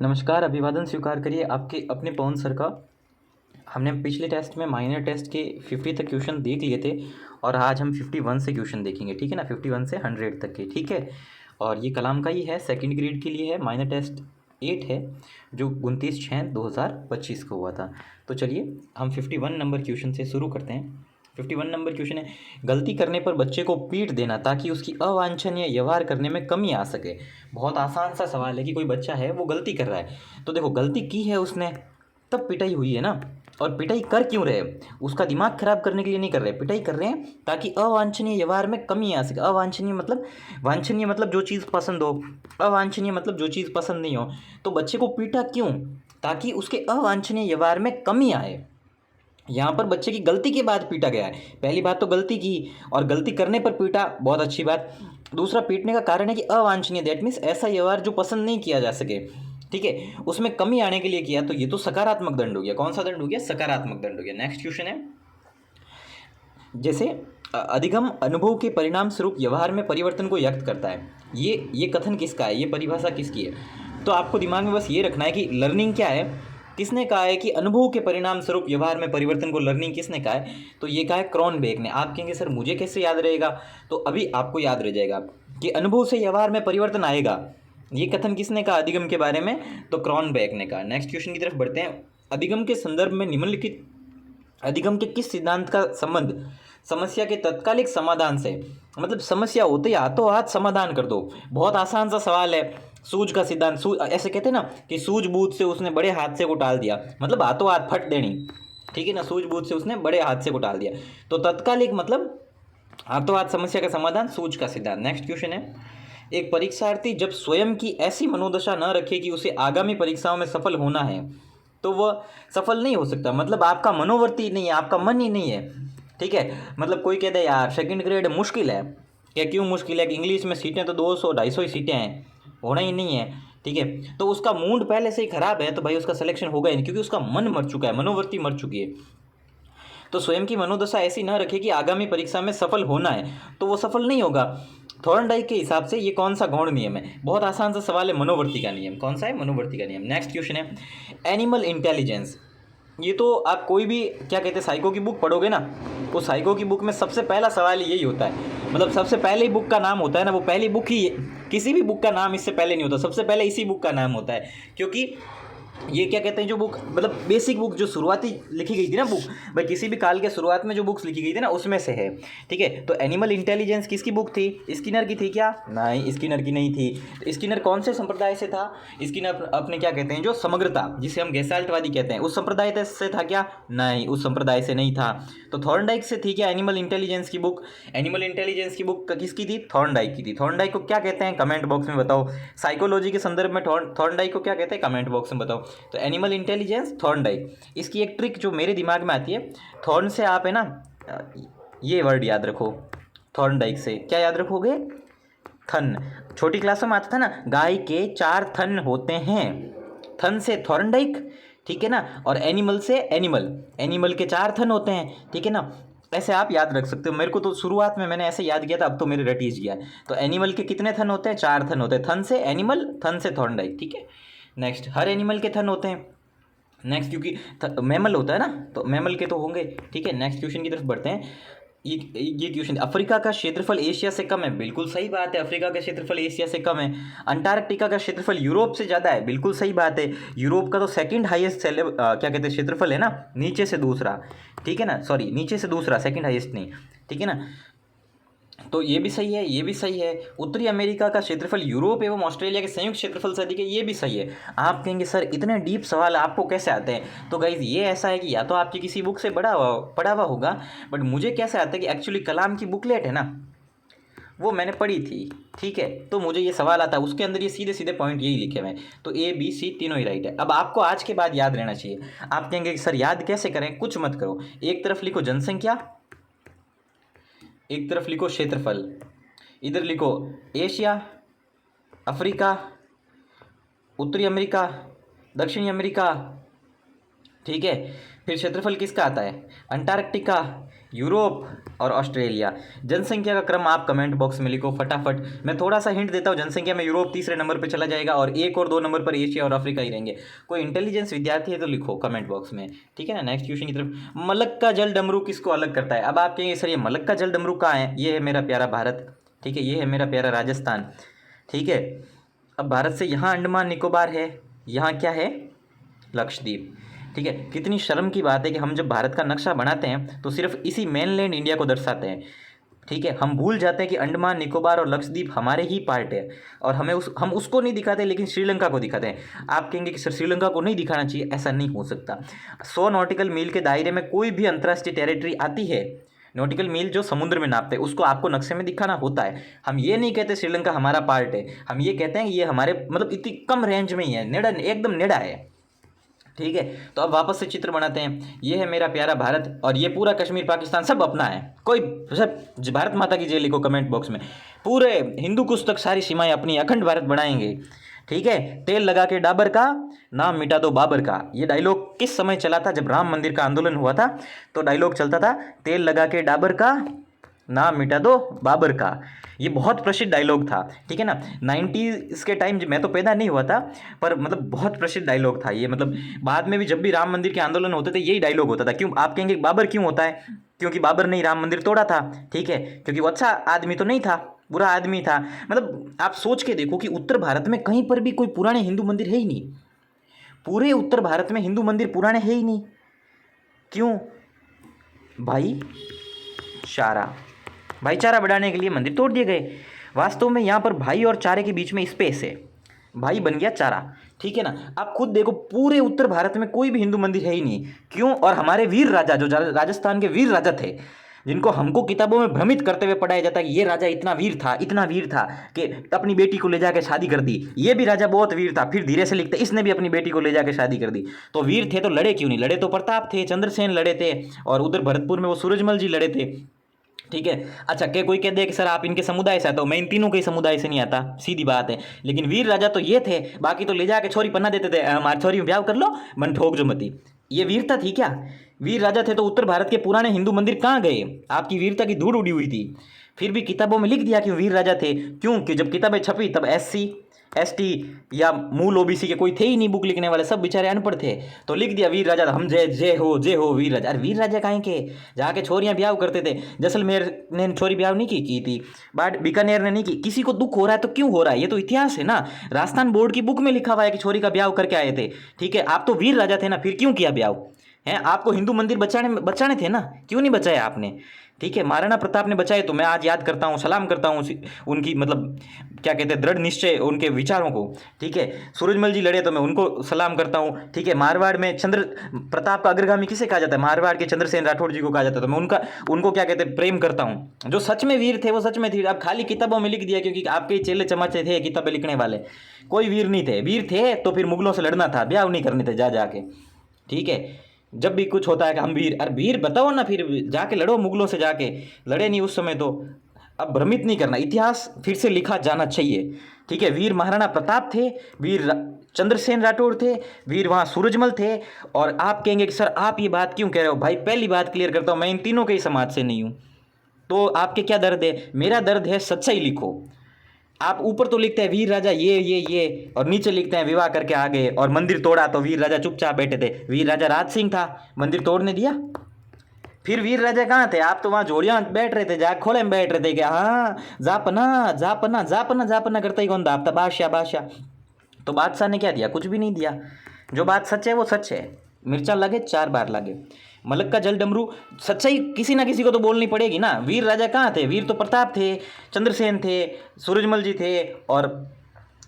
नमस्कार, अभिवादन स्वीकार करिए आपके अपने पवन सर का। हमने पिछले टेस्ट में माइनर टेस्ट के 50 तक क्वेश्चन देख लिए थे और आज हम 51 से क्वेश्चन देखेंगे, ठीक है ना। 51 से 100 तक के, ठीक है। और ये कलाम का ही है, सेकंड ग्रेड के लिए है, माइनर टेस्ट 8 है जो 29/6/2025 को हुआ था। तो चलिए हम 51 नंबर क्वेश्चन से शुरू करते हैं। 51 नंबर क्वेश्चन है, गलती करने पर बच्चे को पीट देना ताकि उसकी अवांछनीय व्यवहार करने में कमी आ सके। बहुत आसान सा सवाल है कि कोई बच्चा है वो गलती कर रहा है, तो देखो गलती की है उसने तब पिटाई हुई है ना। और पिटाई कर क्यों रहे, उसका दिमाग खराब करने के लिए नहीं कर रहे, पिटाई कर रहे हैं ताकि अवांछनीय व्यवहार में कमी आ सके। अवांछनीय मतलब, वांछनीय मतलब जो चीज़ पसंद हो, अवांछनीय मतलब जो चीज़ पसंद नहीं हो। तो बच्चे को पीटा क्यों, ताकि उसके अवांछनीय व्यवहार में कमी आए। यहाँ पर बच्चे की गलती के बाद पीटा गया है। पहली बात तो गलती की और गलती करने पर पीटा, बहुत अच्छी बात। दूसरा, पीटने का कारण है कि अवांछनीय, दैट मीन्स ऐसा व्यवहार जो पसंद नहीं किया जा सके, ठीक है, उसमें कमी आने के लिए किया। तो ये तो सकारात्मक दंड हो गया। कौन सा दंड हो गया? सकारात्मक दंड हो गया। नेक्स्ट क्वेश्चन है, जैसे अधिगम अनुभव के परिणाम स्वरूप व्यवहार में परिवर्तन को व्यक्त करता है। ये कथन किसका है, ये परिभाषा किसकी है? तो आपको दिमाग में बस ये रखना है कि लर्निंग क्या है, किसने कहा है कि अनुभव के परिणाम स्वरूप व्यवहार में परिवर्तन को लर्निंग किसने कहा है? तो ये कहा है क्रॉनबेक ने। आप कहेंगे सर मुझे कैसे याद रहेगा? तो अभी आपको याद रह जाएगा कि अनुभव से व्यवहार में परिवर्तन आएगा। ये कथन किसने कहा अधिगम के बारे में? तो क्रॉनबेक ने कहा। नेक्स्ट क्वेश्चन की तरफ बढ़ते हैं। अधिगम के संदर्भ में निम्नलिखित अधिगम के किस सिद्धांत का संबंध समस्या के तत्कालिक समाधान से, मतलब समस्या होते ही हाथों हाथ समाधान कर दो। बहुत आसान सा सवाल है। सूझ का सिद्धांत, ऐसे कहते हैं ना कि सूझबूझ से उसने बड़े हादसे को टाल दिया, मतलब हाथों हाथ फट देनी, ठीक है ना। सूझबूझ से उसने बड़े हादसे को टाल दिया। तो तत्कालिक मतलब हाथों हाथ समस्या का समाधान, सूझ का सिद्धांत। नेक्स्ट क्वेश्चन है, एक परीक्षार्थी जब स्वयं की ऐसी मनोदशा न रखे कि उसे आगामी परीक्षाओं में सफल होना है, तो वह सफल नहीं हो सकता। मतलब आपका मनोवर्ती नहीं है, आपका मन ही नहीं है, ठीक है। मतलब कोई कहता है यार सेकंड ग्रेड मुश्किल है, क्या क्यों मुश्किल है कि इंग्लिश में सीटें तो 200-250 ही सीटें हैं, होना ही नहीं है, ठीक है। तो उसका मूड पहले से ही खराब है, तो भाई उसका सिलेक्शन होगा ही नहीं, क्योंकि उसका मन मर चुका है, मनोवृत्ति मर चुकी है। तो स्वयं की मनोदशा ऐसी न रखे कि आगामी परीक्षा में सफल होना है, तो वो सफल नहीं होगा। थॉर्नडाइक के हिसाब से ये कौन सा गौण नियम है? बहुत आसान सा सवाल है, मनोवृत्ति का नियम। कौन सा है? मनोवृत्ति का नियम। नेक्स्ट क्वेश्चन है, एनिमल इंटेलिजेंस। ये तो आप कोई भी क्या कहते हैं साइको की बुक पढ़ोगे ना, वो साइको की बुक में सबसे पहला सवाल यही होता है। मतलब सबसे पहले बुक का नाम होता है ना, वो पहली बुक ही, किसी भी बुक का नाम इससे पहले नहीं होता, सबसे पहले इसी बुक का नाम होता है। क्योंकि ये क्या कहते हैं, जो बुक मतलब बेसिक बुक जो शुरुआती लिखी गई थी ना बुक, भाई किसी भी काल के शुरुआत में जो बुक्स लिखी गई थी ना उसमें से है, ठीक है। तो एनिमल इंटेलिजेंस किसकी बुक थी? स्किनर की थी क्या? नहीं, स्किनर की नहीं थी। तो स्किनर कौन से संप्रदाय से था? स्किनर अपने क्या कहते हैं, जो समग्रता, जिसे हम गैसाल्टवादी कहते हैं, उस संप्रदाय से था क्या? नहीं, उस संप्रदाय से नहीं था। तो थॉर्नडाइक से थी क्या एनिमल इंटेलिजेंस की बुक? एनिमल इंटेलिजेंस की बुक किसकी थी? थॉर्नडाइक की थी। थॉर्नडाइक को क्या कहते हैं, कमेंट बॉक्स में बताओ। साइकोलॉजी के संदर्भ में थॉर्नडाइक को क्या कहते हैं, कमेंट बॉक्स में बताओ। तो एनिमल इंटेलिजेंस, थॉर्नडाइक। इसकी एक ट्रिक जो मेरे दिमाग में आती है, थॉर्न से आप है ना ये वर्ड याद रखो, थॉर्नडाइक से क्या याद रखोगे? थन। छोटी क्लासों में आता था ना, गाय के 4 थन होते हैं, थन से थॉर्नडाइक, ठीक है ना। और एनिमल से एनिमल, एनिमल के 4 थन होते हैं, ठीक है ना। ऐसे आप याद रख सकते हो। मेरे को तो शुरुआत में मैंने ऐसे याद किया था, अब तो मेरे रटीज गया। तो एनिमल के कितने थन होते हैं? 4 थन होते हैं, थन से एनिमल, थन से थॉर्नडाइक, ठीक है। नेक्स्ट, हर एनिमल के थन होते हैं। नेक्स्ट, क्योंकि मैमल होता है ना, तो मैमल के तो होंगे, ठीक है। नेक्स्ट क्वेश्चन की तरफ बढ़ते हैं। ये क्वेश्चन, अफ्रीका का क्षेत्रफल एशिया से कम है। बिल्कुल सही बात है, अफ्रीका का क्षेत्रफल एशिया से कम है। अंटार्कटिका का क्षेत्रफल यूरोप से ज़्यादा है। बिल्कुल सही बात है, यूरोप का तो सेकंड हाईएस्ट क्या कहते हैं क्षेत्रफल है ना, नीचे से दूसरा, ठीक है ना, सॉरी नीचे से दूसरा, सेकंड हाईएस्ट नहीं, ठीक है ना। तो ये भी सही है, ये भी सही है। उत्तरी अमेरिका का क्षेत्रफल यूरोप एवं ऑस्ट्रेलिया के संयुक्त क्षेत्रफल से अधिक है, ये भी सही है। आप कहेंगे सर इतने डीप सवाल आपको कैसे आते हैं? तो गाइज ये ऐसा है कि या तो आपकी किसी बुक से पढ़ा हुआ होगा, बट मुझे कैसे आता है कि एक्चुअली कलाम की बुकलेट है ना, वो मैंने पढ़ी थी, ठीक है। तो मुझे ये सवाल आता है, उसके अंदर ये सीधे सीधे पॉइंट यही लिखे हुए हैं। तो ए बी सी तीनों ही राइट है। अब आपको आज के बाद याद रहना चाहिए। आप कहेंगे कि सर याद कैसे करें? कुछ मत करो, एक तरफ लिखो जनसंख्या, एक तरफ लिखो क्षेत्रफल, इधर लिखो एशिया, अफ्रीका, उत्तरी अमेरिका, दक्षिणी अमेरिका, ठीक है। फिर क्षेत्रफल किसका आता है? अंटार्कटिका, यूरोप और ऑस्ट्रेलिया। जनसंख्या का क्रम आप कमेंट बॉक्स में लिखो फटाफट। मैं थोड़ा सा हिंट देता हूँ, जनसंख्या में यूरोप तीसरे नंबर पर चला जाएगा और 1 और 2 नंबर पर एशिया और अफ्रीका ही रहेंगे। कोई इंटेलिजेंस विद्यार्थी है तो लिखो कमेंट बॉक्स में, ठीक है ना। नेक्स्ट क्वेश्चन की तरफ। मलक का जल डमरू किसको अलग करता है? अब आप कहेंगे सर ये मलक का जल डमरू कहाँ है? ये है मेरा प्यारा भारत, ठीक है, ये है मेरा प्यारा राजस्थान, ठीक है। अब भारत से यहाँ अंडमान निकोबार है, यहाँ क्या है? लक्षद्वीप, ठीक है। कितनी शर्म की बात है कि हम जब भारत का नक्शा बनाते हैं तो सिर्फ इसी मेनलैंड इंडिया को दर्शाते हैं, ठीक है। हम भूल जाते हैं कि अंडमान निकोबार और लक्षद्वीप हमारे ही पार्ट है और हम उसको नहीं दिखाते, लेकिन श्रीलंका को दिखाते हैं। आप कहेंगे कि सर श्रीलंका को नहीं दिखाना चाहिए, ऐसा नहीं हो सकता। 100 नॉटिकल मील के दायरे में कोई भी अंतर्राष्ट्रीय टेरिटरी आती है, नॉटिकल मील जो समुद्र में नापते हैं, उसको आपको नक्शे में दिखाना होता है। हम ये नहीं कहते श्रीलंका हमारा पार्ट है, हम ये कहते हैं ये हमारे मतलब इतनी कम रेंज में ही है, नेड़ा एकदम नेड़ा है, ठीक है। तो अब वापस से चित्र बनाते हैं। ये है मेरा प्यारा भारत और ये पूरा कश्मीर पाकिस्तान सब अपना है। कोई सब भारत माता की जय लिखो कमेंट बॉक्स में। पूरे हिंदू कुश तक सारी सीमाएं अपनी, अखंड भारत बनाएंगे, ठीक है। तेल लगा के डाबर का, नाम मिटा दो बाबर का। ये डायलॉग किस समय चला था? जब राम मंदिर का आंदोलन हुआ था तो डायलॉग चलता था, तेल लगा के डाबर का, नाम मिटा दो बाबर का। ये बहुत प्रसिद्ध डायलॉग था, ठीक है ना। 90s के टाइम मैं तो पैदा नहीं हुआ था, पर मतलब बहुत प्रसिद्ध डायलॉग था ये। मतलब बाद में भी जब भी राम मंदिर के आंदोलन होते थे यही डायलॉग होता था। क्यों आप कहेंगे बाबर क्यों होता है? क्योंकि बाबर ने राम मंदिर तोड़ा था, ठीक है। क्योंकि वो अच्छा आदमी तो नहीं था, बुरा आदमी था। मतलब आप सोच के देखो कि उत्तर भारत में कहीं पर भी कोई पुराने हिंदू मंदिर है ही नहीं। पूरे उत्तर भारत में हिंदू मंदिर पुराने है ही नहीं। क्यों? भाईचारा बढ़ाने के लिए मंदिर तोड़ दिए गए। वास्तव में यहाँ पर भाई और चारे के बीच में स्पेस है, भाई बन गया चारा, ठीक है ना। आप खुद देखो पूरे उत्तर भारत में कोई भी हिंदू मंदिर है ही नहीं। क्यों? और हमारे वीर राजा जो राजस्थान के वीर राजा थे, जिनको हमको किताबों में भ्रमित करते हुए पढ़ाया जाता है कि ये राजा इतना वीर था कि अपनी बेटी को ले जाके शादी कर दी, ये भी राजा बहुत वीर था। फिर धीरे से लिखते इसने भी अपनी बेटी को ले जाके शादी कर दी। तो वीर थे तो लड़े क्यों नहीं? लड़े तो प्रताप थे, चंद्रसेन लड़े थे, और उधर भरतपुर में वो सूरजमल जी लड़े थे, ठीक है। अच्छा क्या कोई कह दे कि सर आप इनके समुदाय से आते हो? मैं इन तीनों के समुदाय से नहीं आता, सीधी बात है। लेकिन वीर राजा तो ये थे, बाकी तो ले जाके छोरी पन्ना देते थे, हमारी छोरी में ब्याह कर लो, मन ठोक जो मती। ये वीरता थी क्या? वीर राजा थे तो उत्तर भारत के पुराने हिंदू मंदिर कहाँ गए? आपकी वीरता की धूड़ उड़ी हुई थी। फिर भी किताबों में लिख दिया कि वीर राजा थे। क्यों? कि जब किताबें छपी तब SC ST या मूल OBC के कोई थे ही नहीं, बुक लिखने वाले सब बेचारे अनपढ़ थे। तो लिख दिया वीर राजा, हम जय हो वीर राजा। अरे वीर राजा काहे के? जाके छोरियां ब्याह करते थे। जैसलमेर ने छोरी ब्याह नहीं की थी, बट बीकानेर ने नहीं की। किसी को दुख हो रहा है तो क्यों हो रहा है? ये तो इतिहास है ना। राजस्थान बोर्ड की बुक में लिखा हुआ है कि छोरी का ब्याह करके आए थे, ठीक है। आप तो वीर राजा थे ना, फिर क्यों किया ब्याह? हैं आपको हिंदू मंदिर बचाने थे ना, क्यों नहीं बचाया आपने? ठीक है, महाराणा प्रताप ने बचाए तो मैं आज याद करता हूँ, सलाम करता हूँ उनकी मतलब क्या कहते हैं दृढ़ निश्चय, उनके विचारों को, ठीक है। सूरजमल जी लड़े तो मैं उनको सलाम करता हूँ, ठीक है। मारवाड़ में चंद्र प्रताप का अग्रगामी किसे कहा जाता है? मारवाड़ के चंद्रसेन राठौड़ जी को कहा जाता है। तो मैं उनको क्या कहते हैं प्रेम करता हूँ। जो सच में वीर थे वो सच में थे। अब खाली किताबों में लिख दिया क्योंकि आपके चेले चमाचे थे किताबें लिखने वाले, कोई वीर नहीं थे। वीर थे तो फिर मुगलों से लड़ना था, ब्याह नहीं करने थे जाके, ठीक है। जब भी कुछ होता है कि हम वीर, अरे वीर बताओ ना, फिर जाके लड़ो मुगलों से, जाके लड़े नहीं उस समय तो। अब भ्रमित नहीं करना, इतिहास फिर से लिखा जाना चाहिए, ठीक है। वीर महाराणा प्रताप थे, वीर चंद्रसेन राठौड़ थे, वीर वहाँ सूरजमल थे। और आप कहेंगे कि सर आप ये बात क्यों कह रहे हो? भाई पहली बात क्लियर करता हूँ, मैं इन तीनों के ही समाज से नहीं हूँ। तो आपके क्या दर्द है? मेरा दर्द है सच्चाई लिखो। आप ऊपर तो लिखते हैं वीर राजा ये और नीचे लिखते हैं विवाह करके आ गए और मंदिर तोड़ा तो वीर राजा चुपचाप बैठे थे। वीर राजा राज सिंह था, मंदिर तोड़ने दिया? फिर वीर राजा कहाँ थे? आप तो वहाँ जोड़ियाँ बैठ रहे थे, जाग खोले में बैठ रहे थे कि हाँ जापना जापना जापना जापना करता ही कौन था? आप था बादशाह। तो बादशाह ने क्या दिया? कुछ भी नहीं दिया। जो बात सच है वो सच है, मिर्चा लगे 4 बार लगे। मलक का जल डमरू, सच्चाई किसी ना किसी को तो बोलनी पड़ेगी ना। वीर राजा कहाँ थे? वीर तो प्रताप थे, चंद्रसेन थे, सूरजमल जी थे, और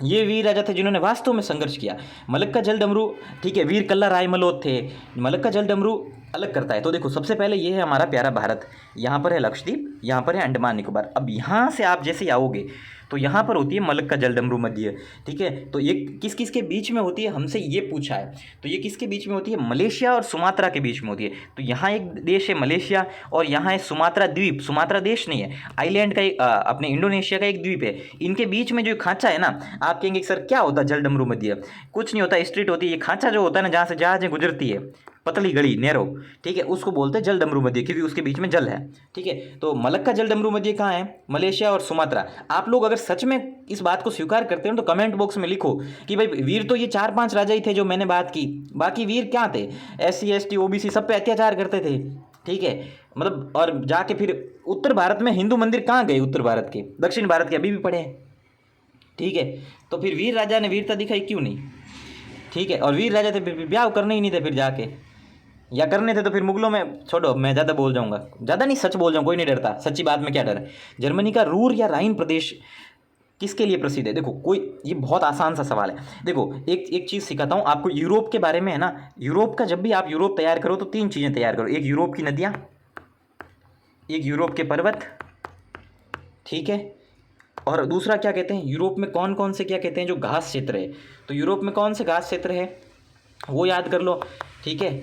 ये वीर राजा थे जिन्होंने वास्तव में संघर्ष किया। मलक का जल डमरू, ठीक है, वीर कल्ला राय मलोद थे। मलक का जल डमरू अलग करता है। तो देखो सबसे पहले ये है हमारा प्यारा भारत, यहाँ पर है लक्षद्वीप, यहाँ पर है अंडमान निकोबार। अब यहाँ से आप जैसे आओगे तो यहाँ पर होती है मलक का जल डमरू मध्य, ठीक है। तो ये किस किस के बीच में होती है, हमसे ये पूछा है। तो ये किसके बीच में होती है? मलेशिया और सुमात्रा के बीच में होती है। तो यहाँ एक देश है मलेशिया और यहाँ है सुमात्रा द्वीप। सुमात्रा देश नहीं है, आइलैंड का एक अपने इंडोनेशिया का एक द्वीप है। इनके बीच में जो खांचा है ना, आप कहेंगे सर क्या होता है जल डमरू मध्य? कुछ नहीं होता, स्ट्रीट होती है। ये खांचा जो होता है ना, जहाँ से जहाज़ें गुजरती है, पतली गड़ी नैरो, ठीक है, उसको बोलते हैं जलडमरू मध्य, क्योंकि उसके बीच में जल है। ठीक है, तो मलक्का जलडमरू मध्य कहाँ है? मलेशिया और सुमात्रा। आप लोग अगर सच में इस बात को स्वीकार करते हो तो कमेंट बॉक्स में लिखो कि भाई वीर तो ये 4-5 राजा ही थे जो मैंने बात की, बाकी वीर क्या थे? SC ST OBC सब पे अत्याचार करते थे। ठीक है, मतलब और जाके फिर उत्तर भारत में हिंदू मंदिर कहाँ गए? उत्तर भारत के, दक्षिण भारत के अभी भी पड़े हैं। ठीक है, तो फिर वीर राजा ने वीरता दिखाई क्यों नहीं? ठीक है, और वीर राजा थे फिर ब्याह करने ही नहीं थे फिर जाके, या करने थे तो फिर मुगलों में, छोड़ो मैं ज़्यादा बोल जाऊंगा, ज़्यादा नहीं सच बोल जाऊँ, कोई नहीं डरता, सच्ची बात में क्या डर है। जर्मनी का रूर या राइन प्रदेश किसके लिए प्रसिद्ध है? देखो कोई, ये बहुत आसान सा सवाल है। देखो एक एक चीज़ सिखाता हूँ आपको यूरोप के बारे में, है ना। यूरोप का, जब भी आप यूरोप तैयार करो तो 3 चीज़ें तैयार करो, एक यूरोप की नदियाँ, एक यूरोप के पर्वत, ठीक है, और दूसरा क्या कहते हैं, यूरोप में कौन कौन से क्या कहते हैं जो घास क्षेत्र है, तो यूरोप में कौन से घास क्षेत्र है वो याद कर लो। ठीक है,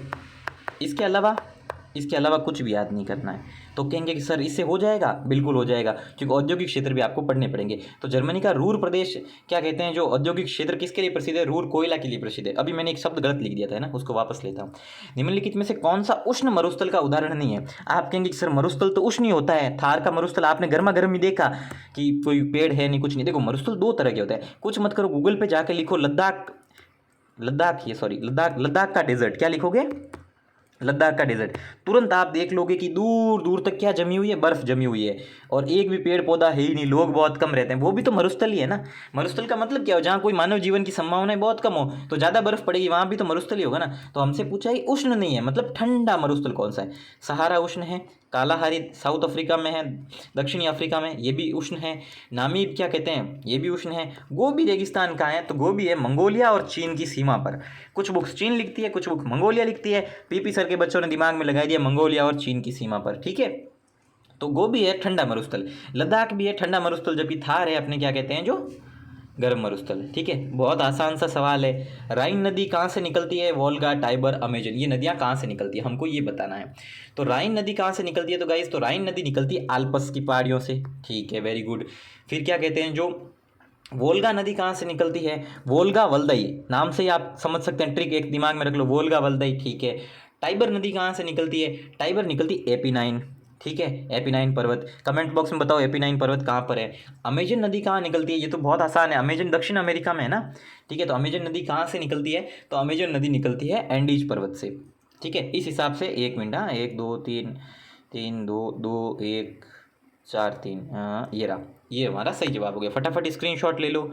इसके अलावा कुछ भी याद नहीं करना है। तो कहेंगे कि सर इससे हो जाएगा, बिल्कुल हो जाएगा, क्योंकि औद्योगिक क्षेत्र भी आपको पढ़ने पड़ेंगे। तो जर्मनी का रूर प्रदेश क्या कहते हैं, जो औद्योगिक क्षेत्र किसके लिए प्रसिद्ध है? रूर कोयला के लिए प्रसिद्ध है। अभी मैंने एक शब्द गलत लिख दिया था, है ना, उसको वापस लेता हूँ। निम्नलिखित में से कौन सा उष्ण मरुस्थल का उदाहरण नहीं है? आप कहेंगे कि सर मरुस्थल तो उष्ण ही होता है, थार का मरुस्थल आपने गर्मा गर्म ही देखा कि कोई पेड़ है नहीं, कुछ नहीं। देखो मरुस्थल 2 तरह के होते हैं, कुछ मत करो, गूगल पे जाके लिखो लद्दाख का डेजर्ट, क्या लिखोगे? लद्दाख का डेजर्ट, तुरंत आप देख लोगे कि दूर दूर तक क्या जमी हुई है? बर्फ़ जमी हुई है, और एक भी पेड़ पौधा है ही नहीं, लोग बहुत कम रहते हैं। वो भी तो मरुस्थल ही है ना। मरुस्थल का मतलब क्या हो? जहाँ कोई मानव जीवन की संभावनाएं बहुत कम हो, तो ज़्यादा बर्फ़ पड़ेगी, वहाँ भी तो मरुस्थल ही होगा ना। तो हमसे पूछा ही उष्ण नहीं है, मतलब ठंडा मरुस्थल कौन सा है? सहारा उष्ण है, कालाहारी साउथ अफ्रीका में है, दक्षिणी अफ्रीका में, ये भी उष्ण है। नामीब क्या कहते हैं, ये भी उष्ण है। गोबी रेगिस्तान कहाँ है? तो गोबी है मंगोलिया और चीन की सीमा पर। कुछ बुक्स चीन लिखती है, कुछ बुक मंगोलिया लिखती है। पीपी सर के बच्चों ने दिमाग में लगा दिया मंगोलिया और चीन की सीमा पर। ठीक है, तो गोबी है ठंडा मरुस्थल, लद्दाख भी है ठंडा मरुस्थल, जबकि थार है अपने क्या कहते हैं जो गर्म मरुस्थल। ठीक है, बहुत आसान सा सवाल है। राइन नदी कहाँ से निकलती है? वोल्गा, टाइबर, अमेजन, ये नदियाँ कहाँ से निकलती है, हमको ये बताना है। तो राइन नदी कहाँ से निकलती है? तो गाइस, तो राइन नदी निकलती है आल्प्स की पहाड़ियों से। ठीक है, वेरी गुड। फिर क्या कहते हैं, जो वोल्गा नदी कहाँ से निकलती है? वोल्गा वल्दई, नाम से ही आप समझ सकते हैं, ट्रिक एक दिमाग में रख लो, वोल्गा वल्दई। ठीक है, टाइबर नदी कहाँ से निकलती है? टाइबर निकलती एपीनाइन। ठीक है, एपीनाइन पर्वत। कमेंट बॉक्स में बताओ एपीनाइन पर्वत कहाँ पर है। अमेजन नदी कहाँ निकलती है? ये तो बहुत आसान है, अमेजन दक्षिण अमेरिका में है ना। ठीक है, तो अमेजन नदी कहाँ से निकलती है? तो अमेजन नदी निकलती है एंडीज पर्वत से। ठीक है, इस हिसाब से 1 मिनट, हाँ, 1 2 3 3 2 2 1 4 3, हाँ ये रहा, ये हमारा सही जवाब हो गया। फटाफट स्क्रीनशॉट ले लो।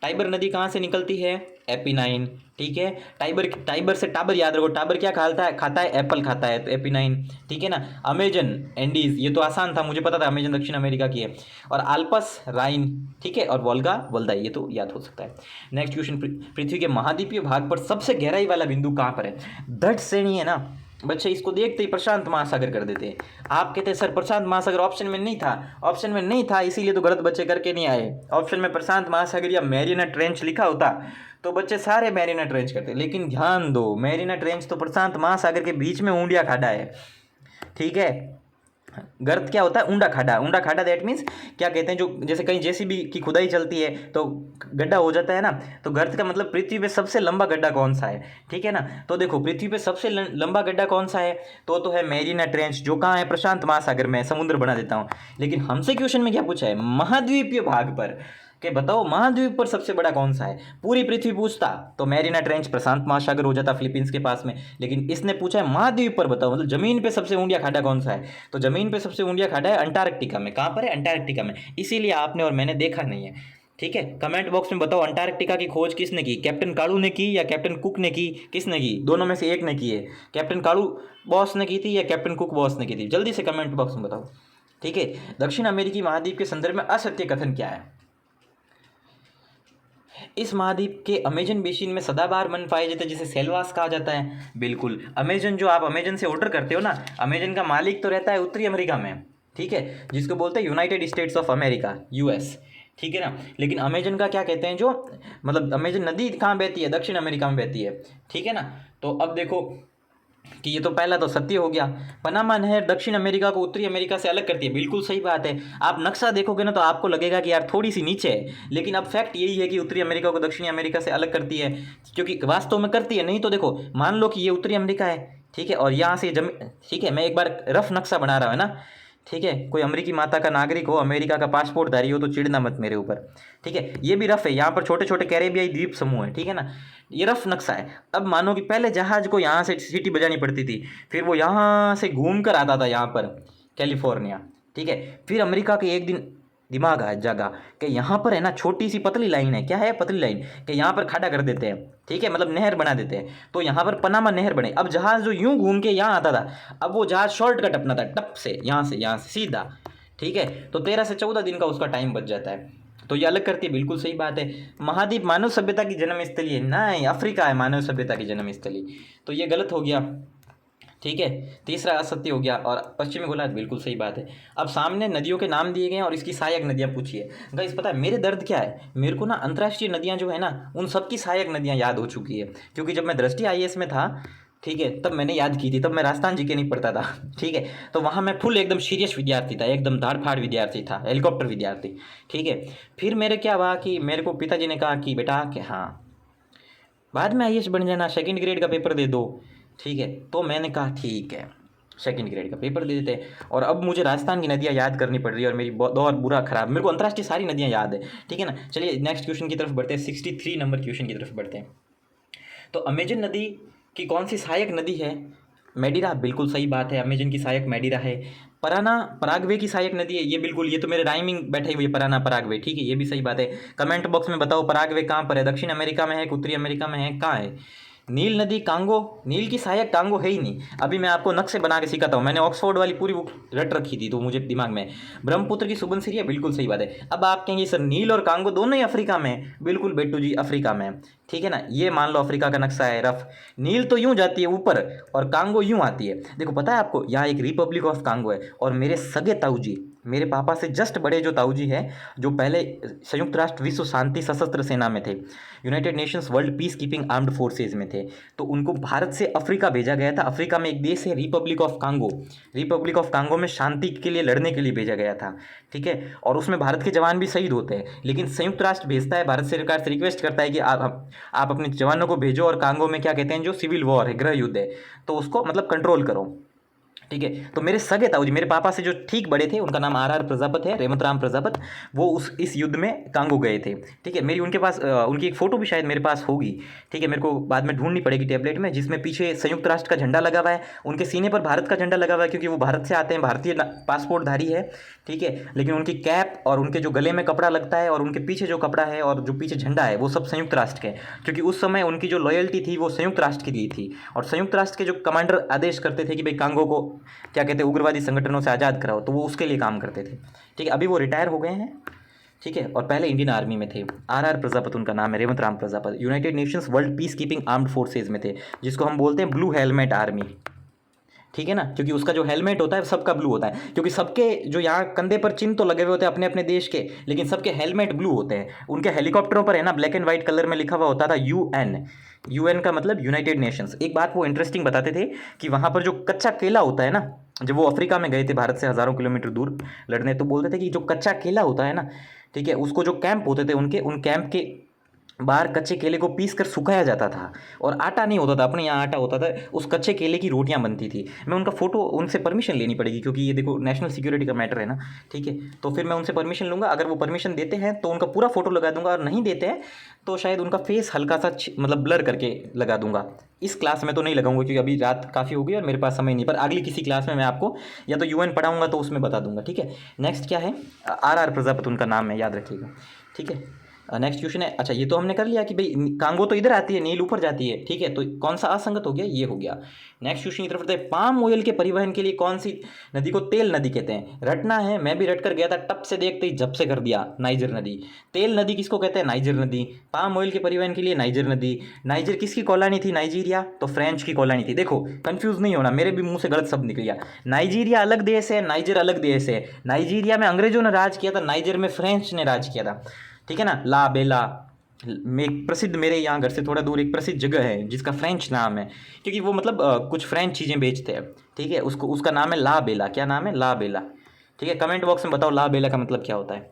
टाइबर नदी कहाँ से निकलती है? एपीनाइन। ठीक है, टाइबर से टाबर याद रखो, टाबर क्या खाता है एप्पल खाता है, तो एपीनाइन। ठीक है ना। अमेजन एंडीज, ये तो आसान था, मुझे पता था अमेजन दक्षिण अमेरिका की है। और आल्पस राइन, ठीक है, और वोल्गा वल्दाई, ये तो याद हो सकता है। नेक्स्ट क्वेश्चन, पृथ्वी के महाद्वीपीय भाग पर सबसे गहराई वाला बिंदु कहाँ पर है? दठ श्रेणी है ना बच्चे, इसको देखते ही प्रशांत महासागर कर देते हैं। आप कहते हैं सर प्रशांत महासागर ऑप्शन में नहीं था, इसीलिए तो गलत बच्चे करके नहीं आए। ऑप्शन में प्रशांत महासागर या मैरिना ट्रेंच लिखा होता तो बच्चे सारे मैरिना ट्रेंच करते। लेकिन ध्यान दो, मैरिना ट्रेंच तो प्रशांत महासागर के बीच में ऊंडिया खाड़ा है। ठीक है, गर्त क्या होता है? ऊंडा खाड़ा, दैट मीन्स क्या कहते हैं, जो जैसे कहीं जेसीबी की खुदाई चलती है तो गड्ढा हो जाता है ना, तो गर्त का मतलब पृथ्वी पे सबसे लंबा गड्ढा कौन सा है। ठीक है ना, तो देखो पृथ्वी पे सबसे लंबा गड्ढा कौन सा है, तो है मैरिना ट्रेंच, जो कहाँ है? प्रशांत महासागर में, समुद्र बना देता हूँ। लेकिन हमसे क्वेश्चन में क्या पूछा है? महाद्वीपीय भाग पर, कि बताओ महाद्वीप पर सबसे बड़ा कौन सा है। पूरी पृथ्वी पूछता तो मैरिना ट्रेंच प्रशांत महासागर हो जाता फिलीपींस के पास में, लेकिन इसने पूछा है महाद्वीप पर बताओ, मतलब जमीन पे सबसे ऊंडिया खाड़ा कौन सा है। तो जमीन पे सबसे ऊंडिया खाड़ा है अंटार्कटिका में। कहाँ पर है? अंटार्कटिका में, इसीलिए आपने और मैंने देखा नहीं है। ठीक है, कमेंट बॉक्स में बताओ अंटार्कटिका की खोज किसने की? कैप्टन कालू ने की या कैप्टन कुक ने की? किसने की? दोनों में से एक ने की है। कैप्टन कालू बॉस ने की थी या कैप्टन कुक बॉस ने की थी? जल्दी से कमेंट बॉक्स में बताओ। ठीक है, दक्षिण अमेरिकी महाद्वीप के संदर्भ में असत्य कथन क्या है? इस महाद्वीप के अमेजन बेसिन में सदाबहार वन पाए जाते हैं, जिसे सेलवास कहा जाता है। बिल्कुल, अमेजन जो आप अमेजन से ऑर्डर करते हो ना, अमेजन का मालिक तो रहता है उत्तरी अमेरिका में। ठीक है, जिसको बोलते हैं United states of America, US. ठीक है ना, लेकिन अमेजन का क्या कहते हैं, जो मतलब अमेजन नदी कहाँ बहती है? दक्षिण अमेरिका में बहती है। ठीक है ना, तो अब देखो कि ये तो पहला तो सत्य हो गया। पनामा नहर दक्षिण अमेरिका को उत्तरी अमेरिका से अलग करती है, बिल्कुल सही बात है। आप नक्शा देखोगे ना तो आपको लगेगा कि यार थोड़ी सी नीचे है, लेकिन अब फैक्ट यही है कि उत्तरी अमेरिका को दक्षिणी अमेरिका से अलग करती है, क्योंकि वास्तव में करती है। नहीं तो देखो, मान लो कि ये उत्तरी अमेरिका है, ठीक है, और यहाँ से जमीन, ठीक है, मैं एक बार रफ नक्शा बना रहा हूँ ना, ठीक है, कोई अमेरिकी माता का नागरिक हो, अमेरिका का पासपोर्टधारी हो तो चिढ़ना मत मेरे ऊपर, ठीक है। ये भी रफ है, यहाँ पर छोटे छोटे कैरेबियाई द्वीप समूह है, ठीक है ना, ये रफ नक्शा है। अब मानो कि पहले जहाज को यहाँ से सीटी बजानी पड़ती थी, फिर वो यहाँ से घूम कर आता था यहाँ पर कैलिफोर्निया, ठीक है। फिर अमेरिका के एक दिन दिमाग आ जागा कि यहाँ पर है ना छोटी सी पतली लाइन है, क्या है पतली लाइन, कि यहाँ पर खड़ा कर देते हैं, ठीक है, मतलब नहर बना देते हैं, तो यहाँ पर पनामा नहर बने। अब जहाज जो यूं घूम के यहाँ आता था, अब वो जहाज शॉर्टकट अपना था, टप से यहाँ से सीधा, ठीक है, तो 13 से 14 दिन का उसका टाइम बच जाता है। तो ये अलग करती है, बिल्कुल सही बात है। महाद्वीप मानव सभ्यता की जन्म स्थली है, नहीं, अफ्रीका है मानव सभ्यता की जन्म स्थली, तो ये गलत हो गया, ठीक है। तीसरा असत्य हो गया, और पश्चिमी गोलार्ध बिल्कुल सही बात है। अब सामने नदियों के नाम दिए गए हैं और इसकी सहायक नदियाँ पूछिए। गाइस पता है मेरे दर्द क्या है, मेरे को ना अंतर्राष्ट्रीय नदियाँ जो है ना, उन सबकी सहायक नदियाँ याद हो चुकी है, क्योंकि जब मैं दृष्टि आईएएस में था, ठीक है, तब मैंने याद की थी, तब मैं राजस्थान जीके नहीं पढ़ता था, ठीक है, तो वहाँ मैं फुल एकदम सीरियस विद्यार्थी था, एकदम धाड़ फाड़ विद्यार्थी था, हेलीकॉप्टर विद्यार्थी, ठीक है। फिर मेरे क्या हुआ कि मेरे को पिताजी ने कहा कि बेटा कि हाँ बाद में आईएएस बन जाना, सेकंड ग्रेड का पेपर दे दो, ठीक है। तो मैंने कहा ठीक है, सेकंड ग्रेड का पेपर दे देते हैं। और अब मुझे राजस्थान की नदियाँ याद करनी पड़ रही है, और मेरी दौर बुरा खराब, मेरे को अंतर्राष्ट्रीय सारी नदियाँ याद है, ठीक है ना। चलिए नेक्स्ट क्वेश्चन की तरफ बढ़ते हैं, 63 नंबर क्वेश्चन की तरफ बढ़ते हैं। तो अमेजन नदी की कौन सी सहायक नदी है? मेडिरा, बिल्कुल सही बात है, अमेजन की सहायक मेडिरा है। पराना पराग्वे की सहायक नदी है, ये बिल्कुल, ये तो मेरे राइमिंग बैठे हुई है, पराना पराग्वे, ठीक है, ये भी सही बात है। कमेंट बॉक्स में बताओ पराग्वे कहाँ पर है, दक्षिण अमेरिका में है, उत्तरी अमेरिका में है, कहाँ है? नील नदी कांगो, नील की सहायक कांगो है ही नहीं। अभी मैं आपको नक्शे बना के सिखाता हूँ, मैंने ऑक्सफोर्ड वाली पूरी बुक रट रखी थी तो मुझे दिमाग में। ब्रह्मपुत्र की सुबनसिरी है, बिल्कुल सही बात है। अब आप कहेंगे सर नील और कांगो दोनों ही अफ्रीका में है, बिल्कुल बेटू जी अफ्रीका में है, ठीक है ना। ये मान लो अफ्रीका का नक्शा है रफ, नील तो यूं जाती है ऊपर और कांगो यूं आती है। देखो पता है आपको, यहाँ एक रिपब्लिक ऑफ कांगो है, और मेरे सगे ताऊ जी, मेरे पापा से जस्ट बड़े जो ताऊ जी हैं, जो पहले संयुक्त राष्ट्र विश्व शांति सशस्त्र सेना में थे, United Nations world peace keeping armed forces में थे, तो उनको भारत से अफ्रीका भेजा गया था। अफ्रीका में एक देश है Republic of Congo, Republic of Congo में शांति के लिए लड़ने के लिए भेजा गया था, ठीक है। और उसमें भारत के जवान भी शहीद होते हैं, लेकिन संयुक्त राष्ट्र भेजता है, भारत सरकार से रिक्वेस्ट करता है कि आप अपने जवानों को भेजो, और कांगो में क्या कहते हैं, जो सिविल वॉर है, गृह युद्ध है, तो उसको मतलब कंट्रोल करो, ठीक है। तो मेरे सगे ताऊ जी, मेरे पापा से जो ठीक बड़े थे, उनका नाम आर प्रजापत है, रेवत राम प्रजापत, वो इस युद्ध में कांगो गए थे, ठीक है। मेरी उनके पास उनकी एक फ़ोटो भी शायद मेरे पास होगी, ठीक है, मेरे को बाद में ढूंढनी पड़ेगी टैबलेट में, जिसमें पीछे संयुक्त राष्ट्र का झंडा लगा हुआ है, उनके सीने पर भारत का झंडा लगा हुआ है, क्योंकि वो भारत से आते हैं, भारतीय पासपोर्टधारी है, ठीक है। लेकिन उनकी कैप और उनके जो गले में कपड़ा लगता है और उनके पीछे जो कपड़ा है और जो पीछे झंडा है, वो सब संयुक्त राष्ट्र के, क्योंकि उस समय उनकी जो लॉयल्टी थी वो संयुक्त राष्ट्र के लिए थी, और संयुक्त राष्ट्र के जो कमांडर आदेश करते थे कि भाई कांगो को क्या कहते हैं, उग्रवादी संगठनों से आज़ाद कराओ, तो वो उसके लिए काम करते थे, ठीक है। अभी वो रिटायर हो गए हैं, ठीक है, और पहले इंडियन आर्मी में थे। आर प्रजापत उनका नाम है, Revanth Ram Prajapat, United Nations world peace keeping armed forces में थे, जिसको हम बोलते हैं ब्लू हेलमेट आर्मी, ठीक है ना, क्योंकि उसका जो हेलमेट होता है सबका ब्लू होता है, क्योंकि सबके जो यहाँ कंधे पर चिन्ह तो लगे हुए होते हैं अपने अपने देश के, लेकिन सबके हेलमेट ब्लू होते हैं। उनके हेलीकॉप्टरों पर है ना ब्लैक एंड व्हाइट कलर में लिखा हुआ होता था यूएन, यूएन का मतलब यूनाइटेड नेशंस। एक बात वो इंटरेस्टिंग बताते थे कि वहाँ पर जो कच्चा केला होता है ना, जब वो अफ्रीका में गए थे भारत से हज़ारों किलोमीटर दूर लड़ने, तो बोलते थे कि जो कच्चा केला होता है ना, ठीक है, उसको जो कैंप होते थे उनके, उन कैंप के बाहर कच्चे केले को पीस कर सुखाया जाता था, और आटा नहीं होता था, अपने यहाँ आटा होता था, उस कच्चे केले की रोटियां बनती थी। मैं उनका फ़ोटो, उनसे परमिशन लेनी पड़ेगी, क्योंकि ये देखो नेशनल सिक्योरिटी का मैटर है ना, ठीक है। तो फिर मैं उनसे परमिशन लूँगा, अगर वो परमिशन देते हैं तो उनका पूरा फोटो लगा दूंगा, और नहीं देते हैं तो शायद उनका फेस हल्का सा मतलब ब्लर करके लगा दूंगा। इस क्लास में तो नहीं लगाऊंगा, क्योंकि अभी रात काफ़ी हो गई और मेरे पास समय नहीं, पर अगली किसी क्लास में मैं आपको या तो यूएन पढ़ाऊंगा तो उसमें बता दूंगा, ठीक है। नेक्स्ट क्या है, आर प्रजापत उनका नाम है, याद रखिएगा, ठीक है। नेक्स्ट क्वेश्चन है, अच्छा ये तो हमने कर लिया कि भाई कांगो तो इधर आती है, नील ऊपर जाती है, ठीक है, तो कौन सा असंगत हो गया, ये हो गया। नेक्स्ट क्वेश्चन की तरफ बढ़ते हैं, पाम ऑयल के परिवहन के लिए कौन सी नदी को तेल नदी कहते हैं? रटना है, मैं भी रट कर गया था, टप से देखते ही झप से कर दिया, नाइजर नदी। तेल नदी किसको कहते हैं? नाइजर नदी। पाम ऑयल के परिवहन के लिए नाइजर नदी। नाइजर किसकी कॉलोनी थी? नाइजीरिया, तो फ्रेंच की कॉलोनी थी। देखो कंफ्यूज नहीं होना, मेरे भी मुंह से गलत शब्द निकल गया। नाइजीरिया अलग देश है, नाइजर अलग देश है। नाइजीरिया में अंग्रेजों ने राज किया था, नाइजर में फ्रेंच ने राज किया था, ठीक है ना। ला बेला में एक प्रसिद्ध, मेरे यहाँ घर से थोड़ा दूर एक प्रसिद्ध जगह है जिसका फ्रेंच नाम है, क्योंकि वो मतलब कुछ फ्रेंच चीज़ें बेचते हैं, ठीक है। उसको, उसका नाम है ला बेला। क्या नाम है? ला बेला, ठीक है। कमेंट बॉक्स में बताओ ला बेला का मतलब क्या होता है।